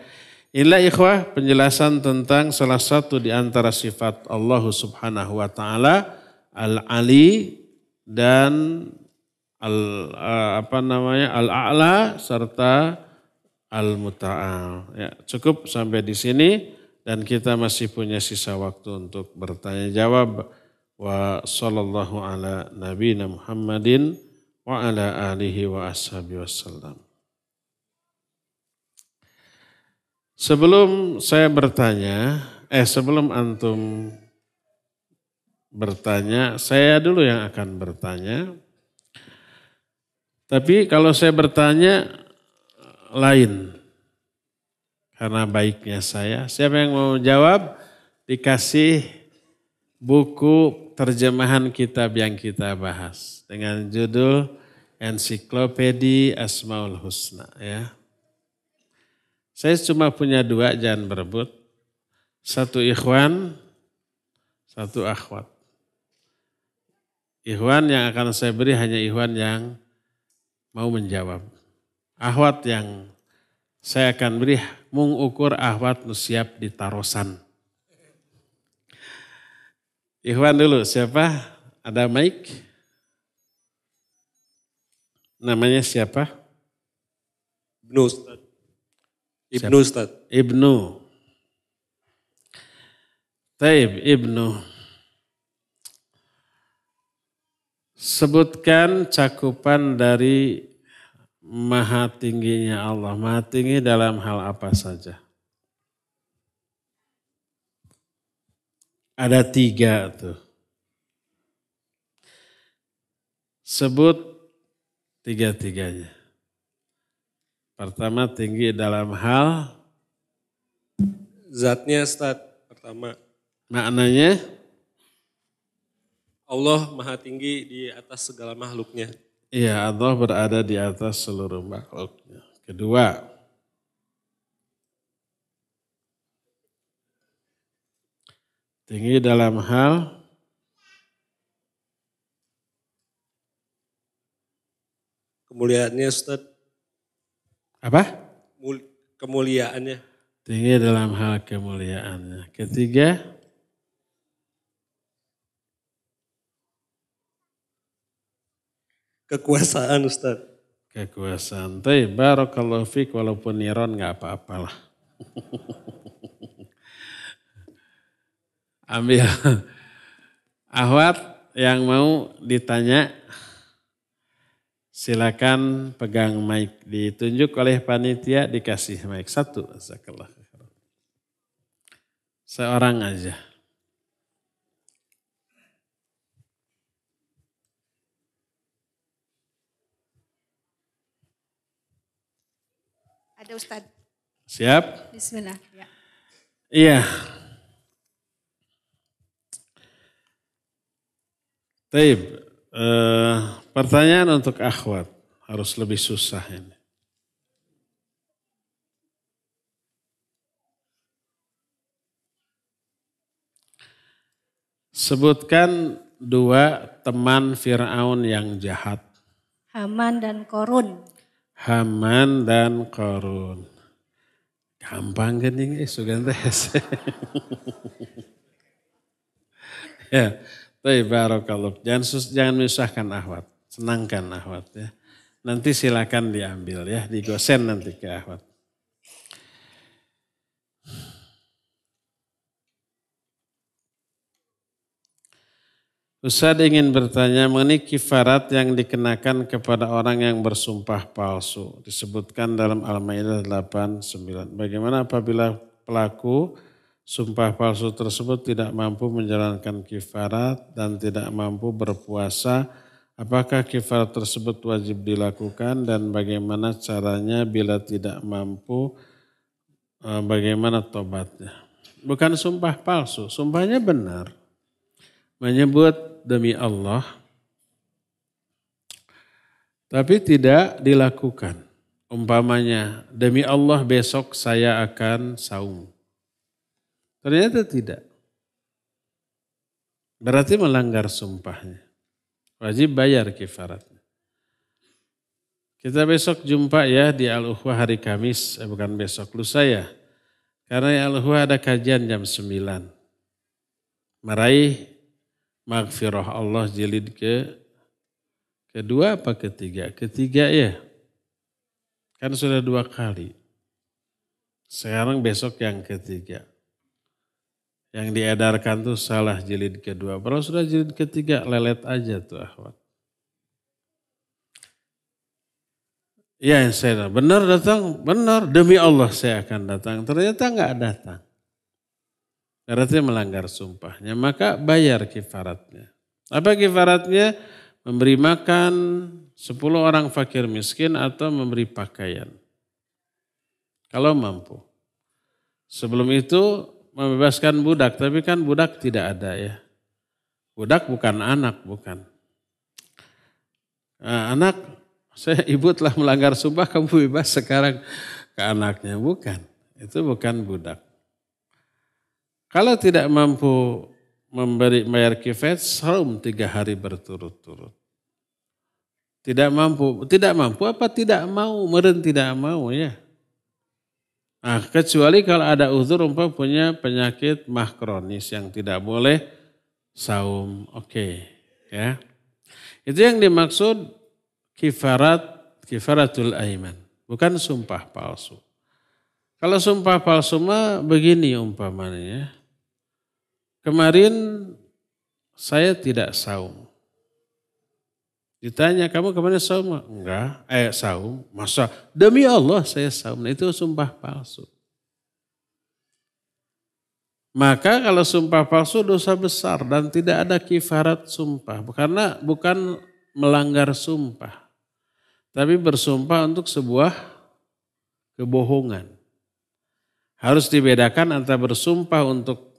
Inilah ikhwah penjelasan tentang salah satu di antara sifat Allah subhanahu wa ta'ala, al-ali dan al-a'la serta al-muta'al. Ya, cukup sampai di sini. Dan kita masih punya sisa waktu untuk bertanya jawab. Wa sallallahu ala nabiyina Muhammadin wa ala alihi wa ashabihi wassalam. Sebelum saya bertanya, sebelum antum bertanya, saya dulu yang akan bertanya. Tapi kalau saya bertanya lain. Karena baiknya saya. Siapa yang mau jawab? Dikasih buku terjemahan kitab yang kita bahas. Dengan judul Ensiklopedia Asmaul Husna. Ya. Saya cuma punya 2, jangan berebut. 1 ikhwan, 1 akhwat. Ikhwan yang akan saya beri hanya ikhwan yang mau menjawab. Akhwat yang saya akan beri mengukur ahwat nu siap ditarosan. Ikhwan dulu, siapa? Ada mic? Namanya siapa? Ibnu Ustaz. Ibnu Ustaz. Ibnu. Taib, Ibnu. Sebutkan cakupan dari maha tingginya Allah. Maha tinggi dalam hal apa saja? Ada 3 tuh. Sebut 3-tiganya. Pertama tinggi dalam hal Zatnya Ustaz. Pertama. maknanya Allah maha tinggi di atas segala makhluknya. iya Allah berada di atas seluruh makhluknya. Kedua, tinggi dalam hal Kemuliaannya Ustaz. apa? Kemuliaannya. Tinggi dalam hal kemuliaannya. Ketiga, Kekuasaan Ustaz. kekuasaan. Tapi barakallahu fiik walaupun niron nggak apa-apalah. Ambil. Ahwat yang mau ditanya silakan pegang mic. Ditunjuk oleh panitia dikasih mic. 1. Seorang aja. Ada Ustadz. Siap? Bismillah. Ya. Iya. Taib. Pertanyaan untuk akhwat. Harus lebih susah ini. Sebutkan 2 teman Fir'aun yang jahat. Haman dan Korun. Haman dan Korun. Gampang gening sugan tes. Ya, tapi barakallah. Jangan menyusahkan akhwat. Senangkan akhwat ya. Nanti silakan diambil ya, digosen nanti ke akhwat. Ustaz ingin bertanya mengenai kifarat yang dikenakan kepada orang yang bersumpah palsu. Disebutkan dalam Al-Maidah 8:9. Bagaimana apabila pelaku sumpah palsu tersebut tidak mampu menjalankan kifarat dan tidak mampu berpuasa, apakah kifarat tersebut wajib dilakukan dan bagaimana caranya bila tidak mampu, bagaimana tobatnya? Bukan sumpah palsu, sumpahnya benar. Menyebut demi Allah, tapi tidak dilakukan. Umpamanya, demi Allah besok saya akan saum. Ternyata tidak. Berarti melanggar sumpahnya. Wajib bayar kifaratnya. Kita besok jumpa ya di Al-Ukhwah hari Kamis, bukan besok, lusa ya. Karena di Al-Ukhwah ada kajian jam 9. Meraih maghfirah Allah jilid kedua apa ketiga? Ketiga ya. Kan sudah 2 kali. Sekarang besok yang ketiga. Yang diedarkan tuh salah jilid kedua. Kalau sudah jilid ketiga lelet aja tuh akhwat. Iya saya benar datang, benar demi Allah saya akan datang. Ternyata enggak datang. Berarti melanggar sumpahnya, maka bayar kifaratnya. Apa kifaratnya? Memberi makan 10 orang fakir miskin atau memberi pakaian. Kalau mampu. Sebelum itu membebaskan budak, tapi kan budak tidak ada ya. Budak bukan anak, bukan. Nah, anak, ibu telah melanggar sumpah, kamu bebas sekarang ke anaknya. Bukan, itu bukan budak. Kalau tidak mampu bayar kifarat, saum 3 hari berturut-turut. Tidak mampu apa tidak mau, meren tidak mau ya. Nah, kecuali kalau ada uzur umpama punya penyakit mah kronis yang tidak boleh saum. Oke, ya. Itu yang dimaksud kifaratul aiman. bukan sumpah palsu. Kalau sumpah palsu mah begini umpamanya. Kemarin saya tidak saum. Ditanya, kamu kemarin saum? Enggak, saum. Masa demi Allah saya saum. Nah, itu sumpah palsu. Maka kalau sumpah palsu dosa besar dan tidak ada kifarat sumpah. Karena bukan melanggar sumpah. Tapi bersumpah untuk sebuah kebohongan. Harus dibedakan antara bersumpah untuk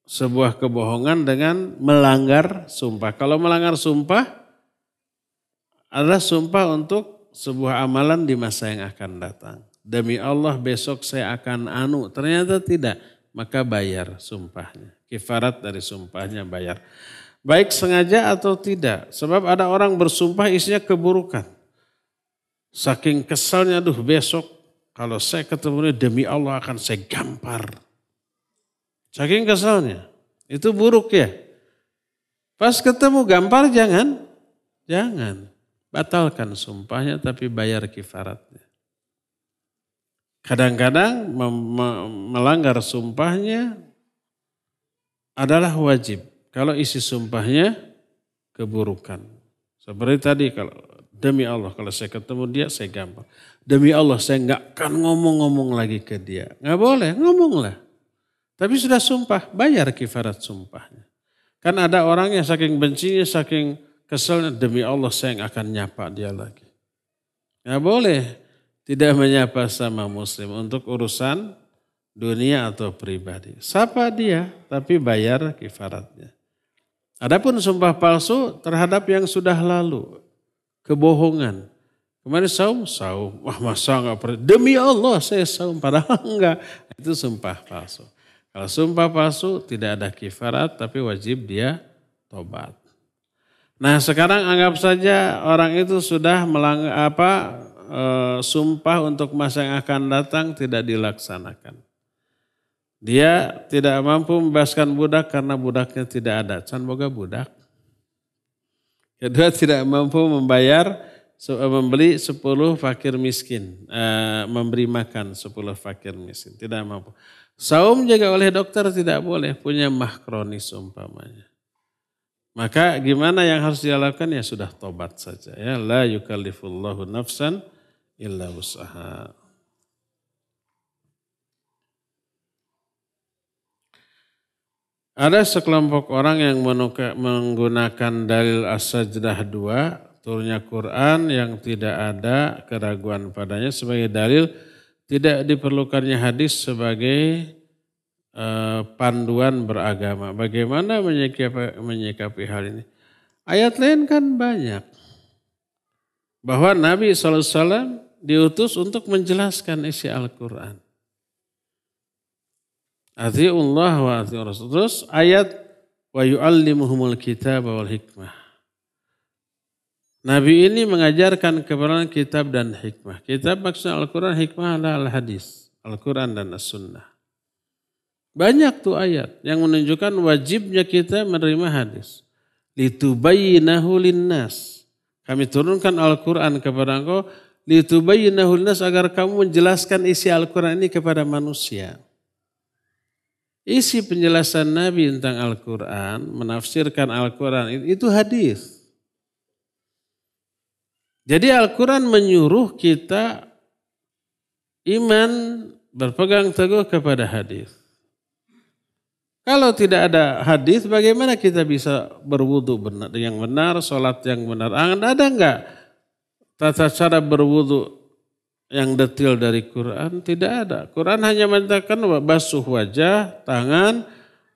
sebuah kebohongan dengan melanggar sumpah. Kalau melanggar sumpah adalah sumpah untuk sebuah amalan di masa yang akan datang. Demi Allah besok saya akan ternyata tidak, maka bayar sumpahnya. Kifarat dari sumpahnya bayar. Baik sengaja atau tidak, sebab ada orang bersumpah isinya keburukan. Saking kesalnya, besok kalau saya ketemu dia demi Allah akan saya gampar. Saking kesalnya. Itu buruk ya. Pas ketemu gampar jangan. Batalkan sumpahnya tapi bayar kifaratnya. Kadang-kadang melanggar sumpahnya adalah wajib. Kalau isi sumpahnya keburukan. Seperti tadi kalau demi Allah kalau saya ketemu dia saya gampar. Demi Allah saya nggak akan ngomong-ngomong lagi ke dia. Nggak boleh, ngomonglah. Tapi sudah sumpah, bayar kifarat sumpahnya. Kan ada orang yang saking bencinya, saking keselnya, demi Allah saya yang akan nyapa dia lagi. Nggak boleh tidak menyapa sama muslim untuk urusan dunia atau pribadi. Sapa dia, tapi bayar kifaratnya. Adapun sumpah palsu terhadap yang sudah lalu, kebohongan. Kemarin saum. Wah masa nggak pernah, demi Allah saya saum, padahal enggak. Itu sumpah palsu. Kalau sumpah palsu tidak ada kifarat tapi wajib dia tobat. Nah sekarang anggap saja orang itu sudah sumpah untuk masa yang akan datang tidak dilaksanakan. Dia tidak mampu membebaskan budak karena budaknya tidak ada. Can boga budak. Kedua tidak mampu membeli 10 fakir miskin. Memberi makan 10 fakir miskin. Tidak mampu. Saum juga oleh dokter tidak boleh, punya mahkronis umpamanya. Maka gimana yang harus dilakukan ya sudah tobat saja ya. La yukallifullahu nafsan illa wus'aha. Ada sekelompok orang yang menggunakan dalil as-sajdah 2, turunnya Quran yang tidak ada keraguan padanya sebagai dalil. Tidak diperlukannya hadis sebagai panduan beragama. Bagaimana menyikapi hal ini? Ayat lain kan banyak. Bahwa Nabi SAW diutus untuk menjelaskan isi Al-Quran. Ati'ullah wa ati'ur Rasul. Terus ayat wa yu'allimuhumul kitab wal hikmah. Nabi ini mengajarkan kebenaran kitab dan hikmah. Kitab maksudnya Al-Quran, hikmah adalah Al-Hadis. Al-Quran dan As-Sunnah. Banyak tuh ayat yang menunjukkan wajibnya kita menerima hadis. Litubayyinahu linnas. Kami turunkan Al-Quran kepada engkau. Litubayyinahu linnas agar kamu menjelaskan isi Al-Quran ini kepada manusia. Isi penjelasan Nabi tentang Al-Quran, menafsirkan Al-Quran itu hadis. Jadi Al-Quran menyuruh kita iman berpegang teguh kepada hadis. Kalau tidak ada hadis, bagaimana kita bisa berwudu yang benar, sholat yang benar? Ada enggak tata cara berwudu yang detail dari Quran? Tidak ada. Quran hanya mengatakan basuh wajah, tangan,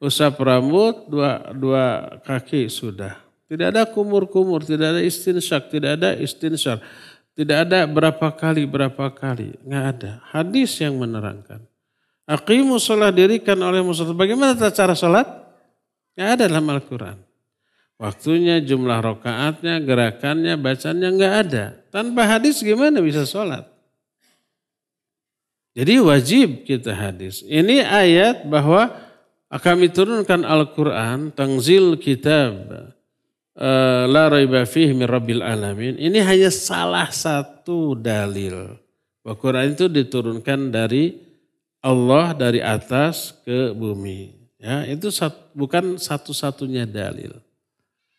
usap rambut, dua kaki sudah. Tidak ada kumur-kumur, tidak ada istinsyak, tidak ada istinsyar. Tidak ada berapa kali. Nggak ada. Hadis yang menerangkan. Aqimu sholat dirikan oleh musallat. Bagaimana cara sholat? Nggak ada dalam Al-Quran. Waktunya, jumlah rakaatnya, gerakannya, bacaannya nggak ada. Tanpa hadis gimana bisa sholat? Jadi wajib kita hadis. Ini ayat bahwa kami turunkan Al-Quran, tangzil kitab. la raiba fihi min rabbil alamin. Ini hanya salah satu dalil. Bahwa Quran itu diturunkan dari Allah dari atas ke bumi. Ya, itu bukan satu-satunya dalil.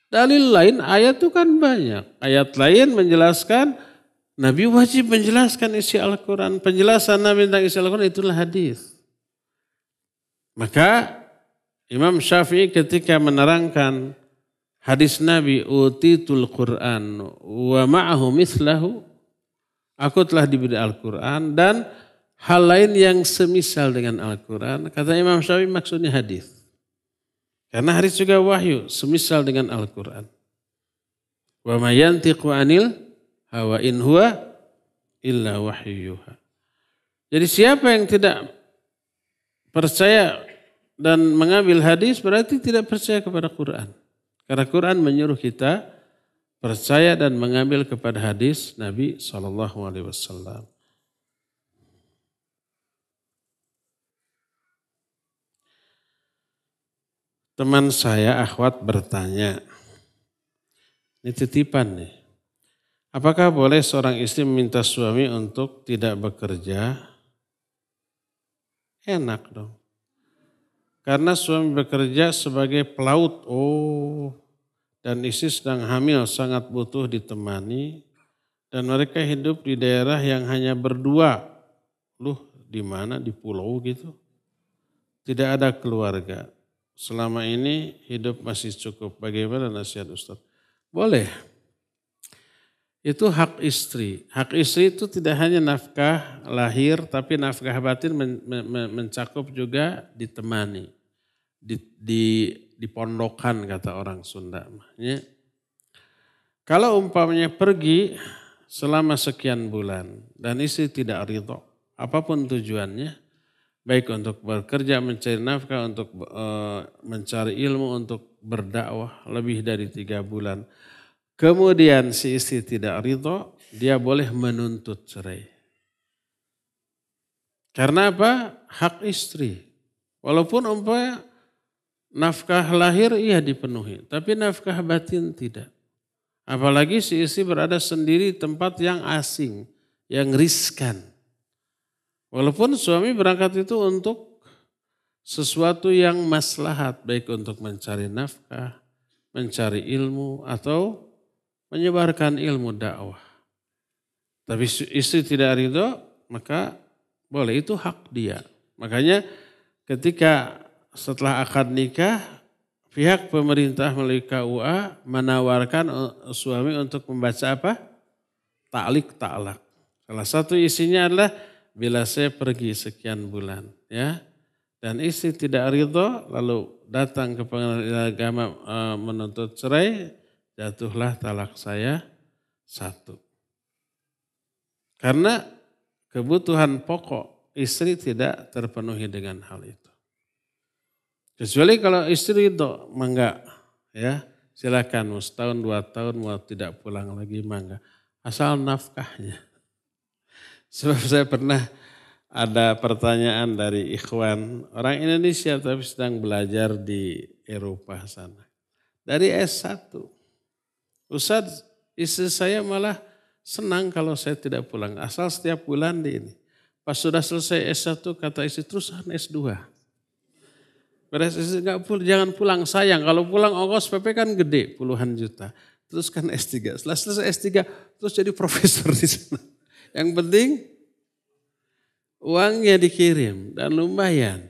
Dalil lain ayat itu kan banyak. Ayat lain menjelaskan Nabi wajib menjelaskan isi Al-Quran. Penjelasan Nabi tentang isi Al-Quran itulah hadis. Maka Imam Syafi'i ketika menerangkan hadis Nabi utitul Quran wa ma'ahu mislahu, aku telah diberi Al-Quran dan hal lain yang semisal dengan Al-Quran. Kata Imam Syafi'i maksudnya hadis. Karena hadis juga wahyu semisal dengan Al-Quran. Wa ma yantiqu anil hawa in huwa illa wahyuha. Jadi siapa yang tidak percaya dan mengambil hadis berarti tidak percaya kepada Quran. Karena Quran menyuruh kita percaya dan mengambil kepada hadis Nabi SAW. Teman saya akhwat bertanya, ini titipan nih. Apakah boleh seorang istri meminta suami untuk tidak bekerja? Enak dong. Karena suami bekerja sebagai pelaut. Dan istri sedang hamil sangat butuh ditemani. Dan mereka hidup di daerah yang hanya berdua. Di mana? Di pulau gitu. Tidak ada keluarga. Selama ini hidup masih cukup. Bagaimana nasihat Ustaz? Boleh. Itu hak istri. Hak istri itu tidak hanya nafkah lahir, tapi nafkah batin mencakup juga ditemani. Dipondokan kata orang Sunda. Ya. Kalau umpamanya pergi selama sekian bulan dan istri tidak ridho, apapun tujuannya, baik untuk bekerja, mencari nafkah, untuk mencari ilmu, untuk berdakwah lebih dari 3 bulan. Kemudian si istri tidak ridho, dia boleh menuntut cerai. Karena apa? Hak istri. Walaupun umpamanya nafkah lahir iya dipenuhi, tapi nafkah batin tidak. Apalagi si istri berada sendiri di tempat yang asing, yang riskan. Walaupun suami berangkat itu untuk sesuatu yang maslahat, baik untuk mencari nafkah, mencari ilmu, atau menyebarkan ilmu dakwah. Tapi istri tidak ridho, maka boleh, itu hak dia. Makanya ketika setelah akad nikah, pihak pemerintah melalui KUA menawarkan suami untuk membaca apa? Ta'liq ta'laq. Salah satu isinya adalah bila saya pergi sekian bulan, ya, dan istri tidak ridho, lalu datang ke pengadilan agama menuntut cerai, jatuhlah talak saya 1. Karena kebutuhan pokok istri tidak terpenuhi dengan hal itu. Kecuali kalau istri itu mangga, ya silakan mau setahun 2 tahun mau tidak pulang lagi mangga, asal nafkahnya. Sebab saya pernah ada pertanyaan dari ikhwan orang Indonesia tapi sedang belajar di Eropa sana. Dari S1. Ustaz, istri saya malah senang kalau saya tidak pulang. Asal setiap bulan di ini. Pas sudah selesai S1 kata istri teruskan S2. Beres istri jangan pulang sayang. Kalau pulang ongkos PP kan gede puluhan juta. Teruskan S3. Setelah selesai S3 terus jadi profesor di sana. Yang penting uangnya dikirim dan lumayan.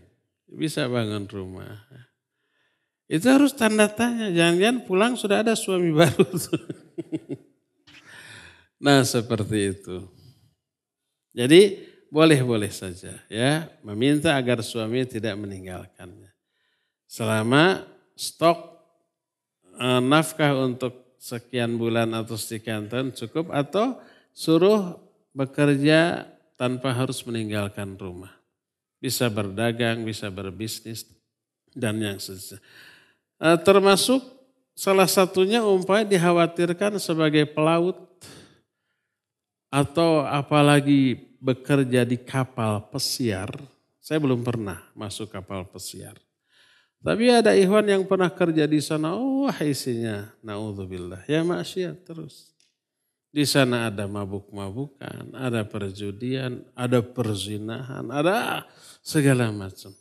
Bisa bangun rumah. Itu harus tanda tanya, jangan-jangan pulang sudah ada suami baru. Nah seperti itu. Jadi boleh-boleh saja ya meminta agar suami tidak meninggalkannya. Selama stok nafkah untuk sekian bulan atau sekian tahun cukup atau suruh bekerja tanpa harus meninggalkan rumah. Bisa berdagang, bisa berbisnis dan yang sejenisnya. Termasuk salah satunya umpamanya dikhawatirkan sebagai pelaut atau apalagi bekerja di kapal pesiar. Saya belum pernah masuk kapal pesiar. Tapi ada ikhwan yang pernah kerja di sana, wah isinya, naudzubillah, ya maksiat terus. Di sana ada mabuk-mabukan, ada perjudian, ada perzinahan, ada segala macam.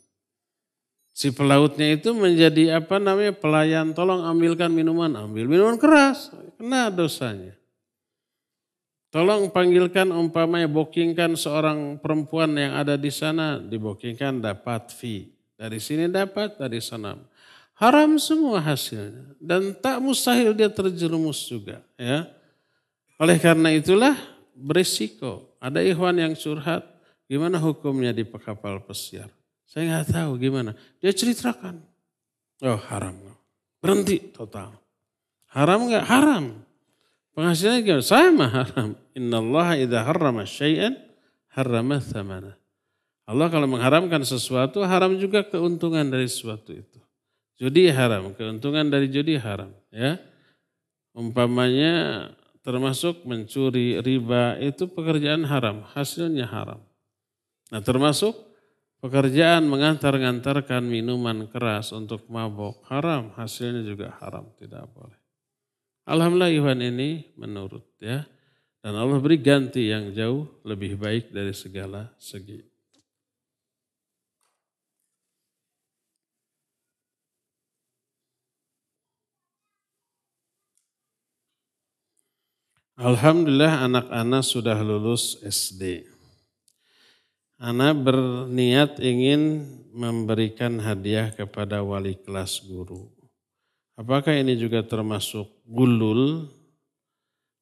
Si pelautnya itu menjadi pelayan, tolong ambilkan minuman, ambil minuman keras, kena dosanya. Tolong panggilkan umpamanya bookingkan seorang perempuan yang ada di sana, dibookingkan dapat fee. Dari sini dapat, dari sana. Haram semua hasilnya. Dan tak mustahil dia terjerumus juga. Ya. Oleh karena itulah berisiko. Ada ikhwan yang curhat, gimana hukumnya di kapal pesiar. Saya nggak tahu gimana. Dia ceritakan. Oh haram. Berhenti total. Haram nggak? Haram. Penghasilannya gimana? Sama haram. Innallaha idza harrama syai'an harrama thamana. Allah kalau mengharamkan sesuatu, haram juga keuntungan dari sesuatu itu. Judi haram, keuntungan dari judi haram. Ya, umpamanya termasuk mencuri, riba, itu pekerjaan haram, hasilnya haram. Nah termasuk pekerjaan mengantar-ngantarkan minuman keras untuk mabok, haram, hasilnya juga haram, tidak boleh. Alhamdulillah ikhwan ini menurut ya. Dan Allah beri ganti yang jauh lebih baik dari segala segi. Alhamdulillah anak-anak sudah lulus SD. Anak berniat ingin memberikan hadiah kepada wali kelas guru. Apakah ini juga termasuk gulul?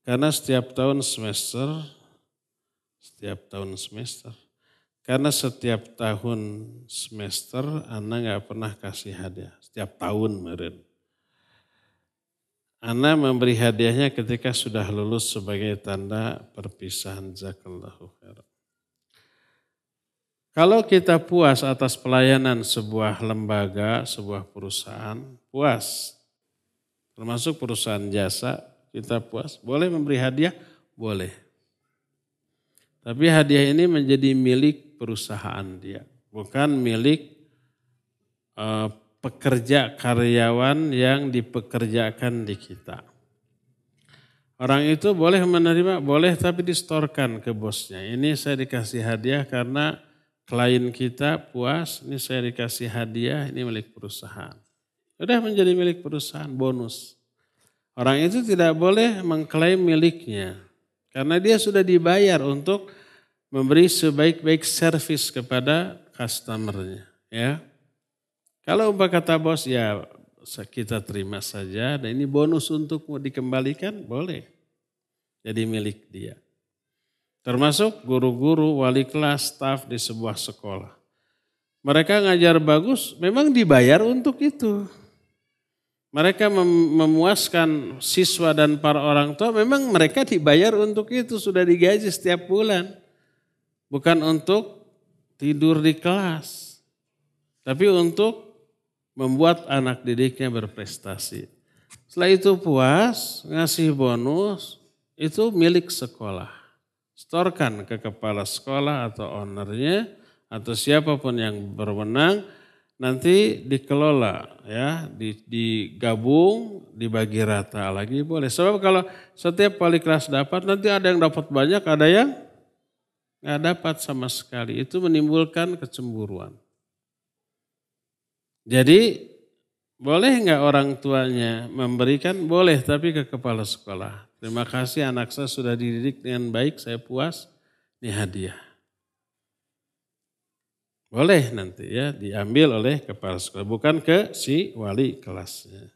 Karena setiap tahun semester. Karena setiap tahun semester anak gak pernah kasih hadiah. Setiap tahun meren. Ana memberi hadiahnya ketika sudah lulus sebagai tanda perpisahan. Jazakallahu khairan. Kalau kita puas atas pelayanan sebuah lembaga, sebuah perusahaan, puas. Termasuk perusahaan jasa, kita puas. Boleh memberi hadiah? Boleh. Tapi hadiah ini menjadi milik perusahaan dia. Bukan milik pekerja karyawan yang dipekerjakan di kita. Orang itu boleh menerima, boleh tapi distorkan ke bosnya. Ini saya dikasih hadiah karena klien kita puas, ini saya dikasih hadiah, ini milik perusahaan. Sudah menjadi milik perusahaan, bonus. Orang itu tidak boleh mengklaim miliknya. Karena dia sudah dibayar untuk memberi sebaik-baik servis kepada customernya. Ya. Kalau kata bos ya kita terima saja dan ini bonus untuk dikembalikan boleh. Jadi milik dia. Termasuk guru-guru, wali kelas, staf di sebuah sekolah. Mereka ngajar bagus memang dibayar untuk itu. Mereka memuaskan siswa dan para orang tua memang mereka dibayar untuk itu. Sudah digaji setiap bulan. Bukan untuk tidur di kelas. Tapi untuk membuat anak didiknya berprestasi. Setelah itu puas, ngasih bonus, itu milik sekolah. Setorkan ke kepala sekolah atau ownernya, atau siapapun yang berwenang, nanti dikelola, ya, digabung, dibagi rata lagi boleh. Sebab kalau setiap wali kelas dapat, nanti ada yang dapat banyak, ada yang nggak dapat sama sekali. Itu menimbulkan kecemburuan. Jadi boleh nggak orang tuanya memberikan? Boleh, tapi ke kepala sekolah. Terima kasih anak saya sudah dididik dengan baik, saya puas, ini hadiah. Boleh nanti ya diambil oleh kepala sekolah, bukan ke si wali kelasnya.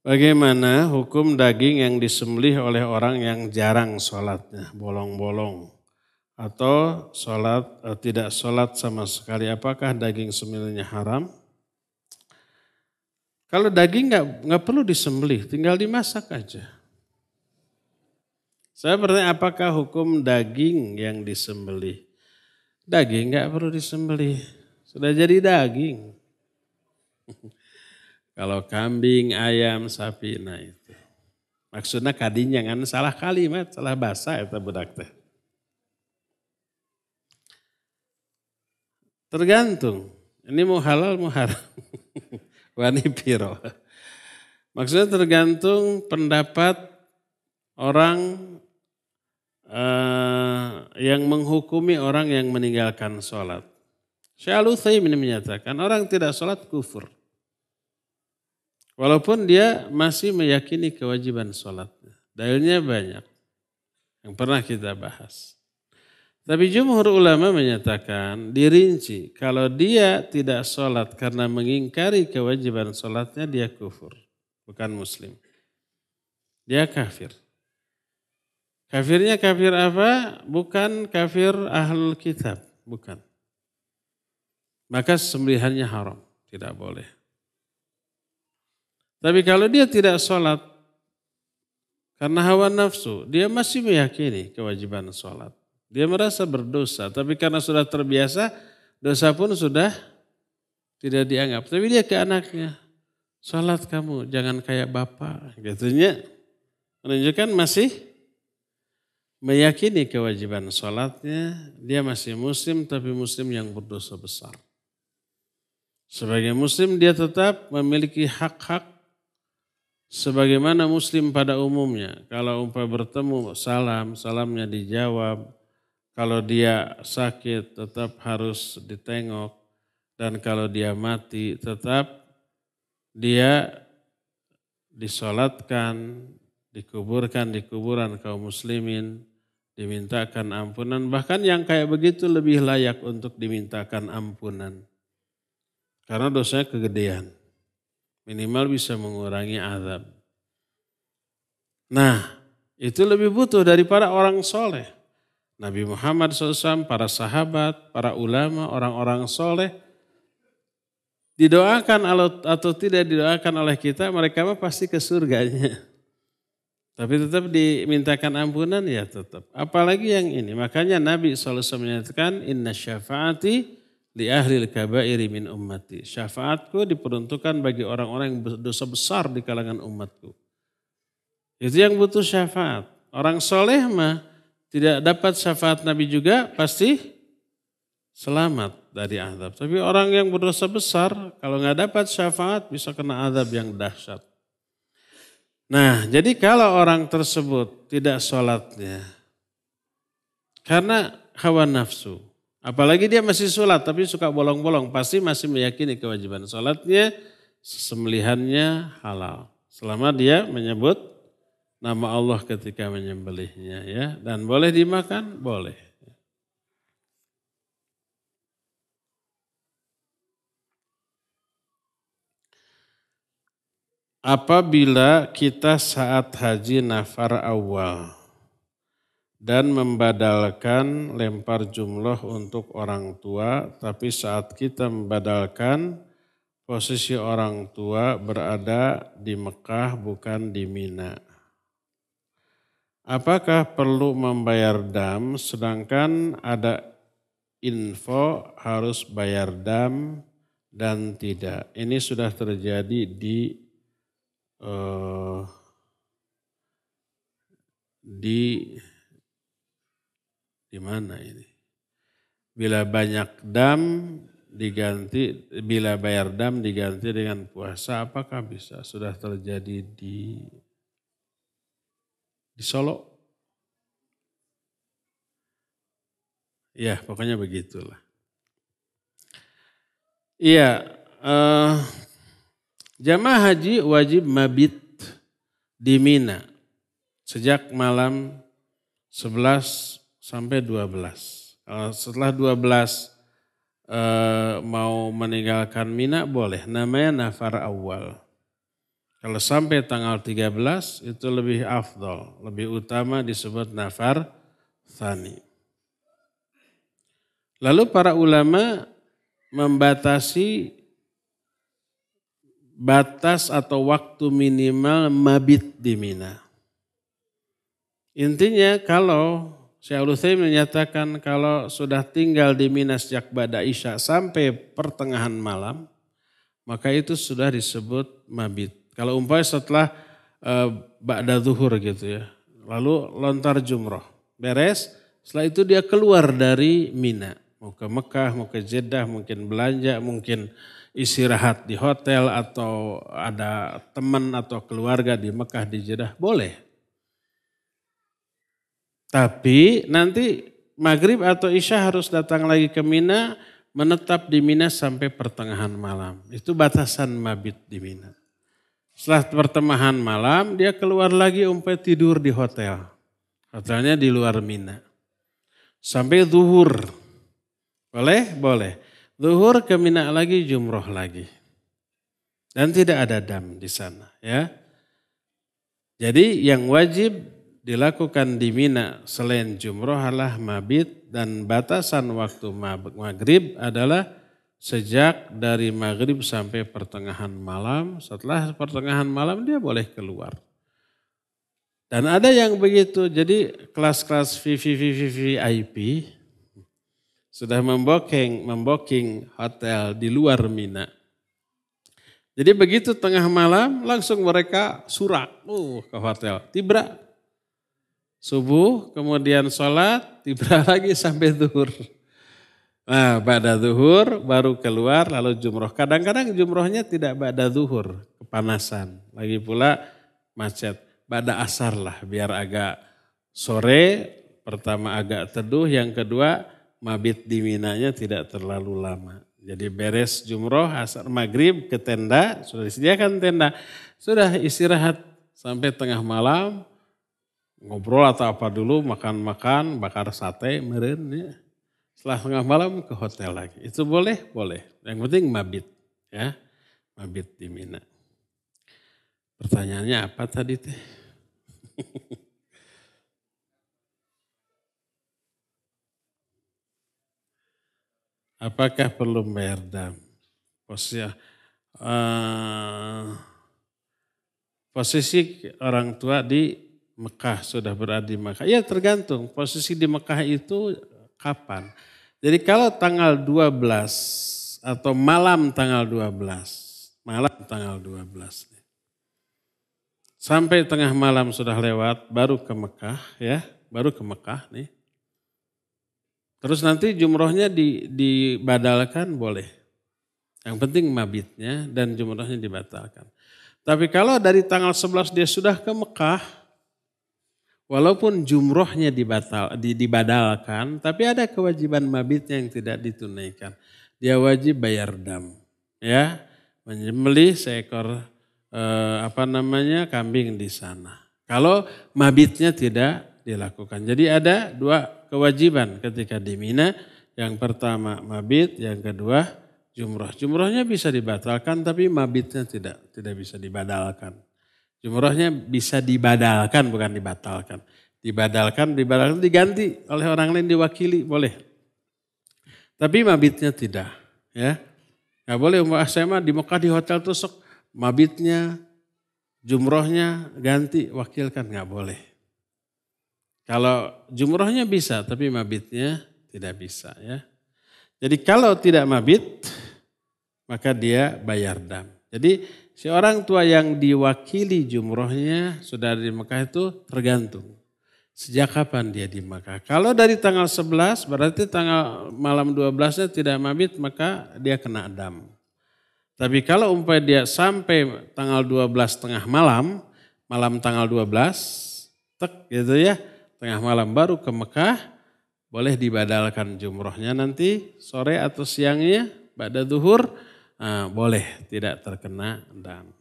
Bagaimana hukum daging yang disembelih oleh orang yang jarang sholatnya, bolong-bolong. Atau tidak sholat sama sekali, apakah daging sembelihnya haram? Kalau daging nggak perlu disembelih, tinggal dimasak aja. Saya bertanya apakah hukum daging yang disembelih? Daging nggak perlu disembelih, sudah jadi daging. Kalau kambing, ayam, sapi, nah itu. Maksudnya kadinya kan salah kalimat, salah bahasa itu budak teh. Tergantung. Ini mau halal mau haram. Wani piro. Maksudnya tergantung pendapat orang yang menghukumi orang yang meninggalkan sholat. Syekh Al-Utsaimin menyatakan orang tidak sholat kufur. Walaupun dia masih meyakini kewajiban sholatnya. Dalilnya banyak yang pernah kita bahas. Tapi jumhur ulama menyatakan dirinci kalau dia tidak sholat karena mengingkari kewajiban sholatnya dia kufur. Bukan muslim. Dia kafir. Kafirnya kafir apa? Bukan kafir ahlul kitab. Bukan. Maka sembelihannya haram. Tidak boleh. Tapi kalau dia tidak sholat karena hawa nafsu, dia masih meyakini kewajiban sholat. Dia merasa berdosa, tapi karena sudah terbiasa, dosa pun sudah tidak dianggap. Tapi dia ke anaknya, sholat kamu, jangan kayak bapak. Gitunya menunjukkan masih meyakini kewajiban sholatnya. Dia masih muslim, tapi muslim yang berdosa besar. Sebagai muslim dia tetap memiliki hak-hak sebagaimana muslim pada umumnya. Kalau umpah bertemu salamnya dijawab. Kalau dia sakit tetap harus ditengok. Dan kalau dia mati tetap dia disolatkan, dikuburkan di kuburan kaum muslimin, dimintakan ampunan. Bahkan yang kayak begitu lebih layak untuk dimintakan ampunan. Karena dosanya kegedean. Minimal bisa mengurangi azab. Nah, itu lebih butuh daripada orang soleh. Nabi Muhammad SAW, para sahabat, para ulama, orang-orang soleh, didoakan atau tidak didoakan oleh kita, mereka pasti ke surganya. Tapi tetap dimintakan ampunan ya tetap. Apalagi yang ini. Makanya Nabi SAW menyatakan, inna syafa'ati li ahlil kabairi min ummati. Syafaatku diperuntukkan bagi orang-orang yang berdosa besar di kalangan umatku. Itu yang butuh syafaat. Orang soleh mah tidak dapat syafaat Nabi juga pasti selamat dari azab. Tapi orang yang berdosa besar kalau nggak dapat syafaat bisa kena azab yang dahsyat. Nah jadi kalau orang tersebut tidak sholatnya karena hawa nafsu. Apalagi dia masih sholat tapi suka bolong-bolong. Pasti masih meyakini kewajiban sholatnya, sembelihannya halal. Selama dia menyebut nama Allah ketika menyembelihnya ya. Dan boleh dimakan? Boleh. Apabila kita saat haji nafar awal dan membadalkan lempar jumlah untuk orang tua, tapi saat kita membadalkan posisi orang tua berada di Mekah bukan di Mina. Apakah perlu membayar dam sedangkan ada info harus bayar dam dan tidak? Ini sudah terjadi di mana ini? Bila banyak dam diganti, bila bayar dam diganti dengan puasa, apakah bisa? Sudah terjadi di Solo? Ya pokoknya begitulah. Iya, jamaah haji wajib mabit di Mina sejak malam 11 sampai 12. Setelah 12 mau meninggalkan Mina boleh, namanya nafar awal. Kalau sampai tanggal 13 itu lebih afdal, lebih utama disebut nafar tsani. Lalu para ulama membatasi batas atau waktu minimal mabit di Mina. Intinya kalau Syekh Al-Utsaimin menyatakan kalau sudah tinggal di Mina sejak ba'da isya sampai pertengahan malam, maka itu sudah disebut mabit. Kalau umpamanya setelah ba'da zuhur gitu ya, lalu lontar jumroh, beres, setelah itu dia keluar dari Mina, Mau ke Mekah, mau ke Jeddah, mungkin belanja, mungkin istirahat di hotel atau ada teman atau keluarga di Mekah, di Jeddah, boleh. Tapi nanti maghrib atau isya harus datang lagi ke Mina, menetap di Mina sampai pertengahan malam. Itu batasan mabit di Mina. Setelah pertengahan malam dia keluar lagi umpamanya tidur di hotel. Hotelnya di luar Mina. Sampai zuhur. Boleh? Boleh. Zuhur ke Mina lagi, jumroh lagi. Dan tidak ada dam di sana. Ya. Jadi yang wajib dilakukan di Mina selain jumroh adalah mabit dan batasan waktu maghrib adalah sejak dari maghrib sampai pertengahan malam. Setelah pertengahan malam dia boleh keluar. Dan ada yang begitu, jadi kelas-kelas VIP sudah memboking hotel di luar Mina. Jadi begitu tengah malam langsung mereka surak ke hotel. Tibra subuh, kemudian sholat, tibra lagi sampai zuhur. Nah pada zuhur baru keluar lalu jumroh. Kadang-kadang jumrohnya tidak pada zuhur, kepanasan. Lagi pula macet. Pada asar lah biar agak sore, pertama agak teduh, yang kedua mabit di Minanya tidak terlalu lama. Jadi beres jumroh, asar maghrib ke tenda, sudah disediakan tenda. Sudah istirahat sampai tengah malam, ngobrol atau apa dulu, makan-makan, bakar sate, meren. Ya. Setelah tengah malam ke hotel lagi. Itu boleh? Boleh. Yang penting mabit. Ya, mabit di Mina. Pertanyaannya apa tadi teh? Apakah perlu bayar dam? Posisi orang tua di Mekah, sudah berada di Mekah. Ya tergantung, posisi di Mekah itu kapan. Jadi kalau tanggal 12 atau malam tanggal 12, sampai tengah malam sudah lewat, baru ke Mekah ya, baru ke Mekah nih. Terus nanti jumrohnya dibadalkan boleh. Yang penting mabitnya dan jumrohnya dibatalkan. Tapi kalau dari tanggal 11 dia sudah ke Mekah, walaupun jumrohnya dibadalkan, tapi ada kewajiban mabitnya yang tidak ditunaikan. Dia wajib bayar dam, ya, menyembelih seekor kambing di sana. Kalau mabitnya tidak dilakukan. Jadi ada dua kewajiban ketika di Mina. Yang pertama mabit, yang kedua jumroh. Jumrohnya bisa dibatalkan tapi mabitnya tidak bisa dibadalkan. Jumrohnya bisa dibadalkan bukan dibatalkan. Dibadalkan diganti oleh orang lain diwakili boleh. Tapi mabitnya tidak, ya. Nggak boleh saya mah di Mekah di hotel tuh sok mabitnya, jumrohnya ganti, wakilkan, nggak boleh. Kalau jumrohnya bisa, tapi mabitnya tidak bisa. Ya. Jadi kalau tidak mabit, maka dia bayar dam. Jadi si orang tua yang diwakili jumrohnya sudah di Mekah itu tergantung. Sejak kapan dia di Mekah. Kalau dari tanggal 11 berarti tanggal malam 12-nya tidak mabit, maka dia kena dam. Tapi kalau umpamanya dia sampai tanggal 12 tengah malam tanggal 12, gitu ya, tengah malam baru ke Mekah, boleh dibadalkan jumrohnya nanti sore atau siangnya, ba'da zuhur, boleh tidak terkena dam.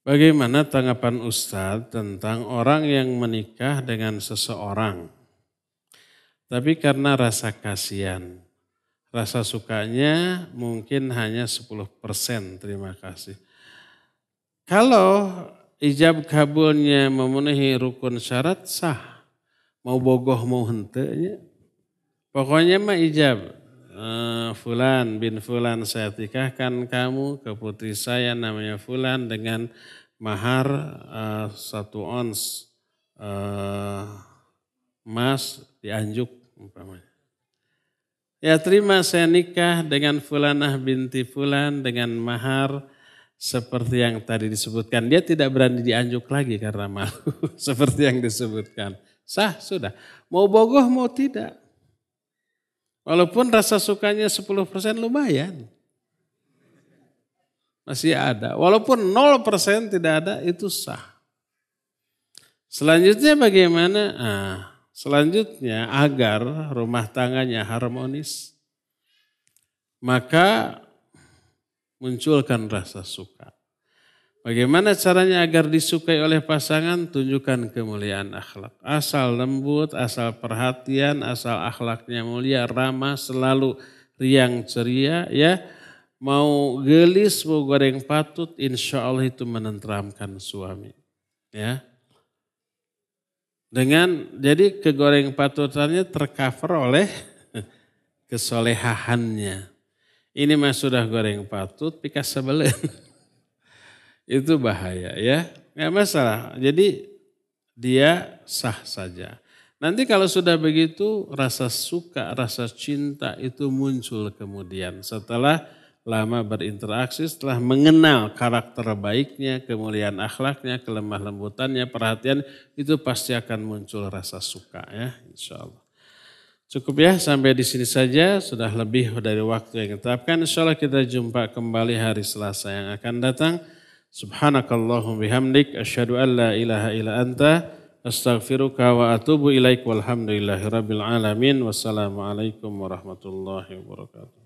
Bagaimana tanggapan Ustadz tentang orang yang menikah dengan seseorang? Tapi karena rasa kasihan, rasa sukanya mungkin hanya 10%, terima kasih. Kalau ijab kabulnya memenuhi rukun syarat sah, mau bogoh mau hentenya. Pokoknya mah ijab, Fulan bin Fulan saya nikahkan kamu ke putri saya namanya Fulan dengan mahar 1 ons emas dianjuk umpamanya. Ya terima saya nikah dengan Fulanah binti Fulan dengan mahar seperti yang tadi disebutkan. Dia tidak berani dianjuk lagi karena malu. Seperti yang disebutkan. Sah, sudah. Mau bogoh, mau tidak. Walaupun rasa sukanya 10% lumayan. Masih ada. Walaupun 0% tidak ada, itu sah. Selanjutnya bagaimana? Selanjutnya agar rumah tangganya harmonis, maka munculkan rasa suka. Bagaimana caranya agar disukai oleh pasangan? Tunjukkan kemuliaan akhlak. Asal lembut, asal perhatian, asal akhlaknya mulia, ramah, selalu riang ceria. Ya, mau gelis, mau goreng patut, insya Allah itu menenteramkan suami. Ya, jadi kegoreng patutannya tercover oleh kesolehahannya. Ini mah sudah goreng patut, pikas sebelen. Itu bahaya ya, nggak masalah. Jadi dia sah saja. Nanti kalau sudah begitu rasa suka, rasa cinta itu muncul kemudian setelah lama berinteraksi, setelah mengenal karakter baiknya, kemuliaan akhlaknya, kelemah lembutannya, perhatian, itu pasti akan muncul rasa suka ya, insya Allah. Cukup ya, sampai di sini saja, sudah lebih dari waktu yang ditetapkan. Insya Allah kita jumpa kembali hari Selasa yang akan datang. Subhanakallahum bihamdik, asyhadu an la ilaha illa anta, astaghfiruka wa atubu ilaik, walhamdulillahi rabbil alamin, wassalamualaikum warahmatullahi wabarakatuh.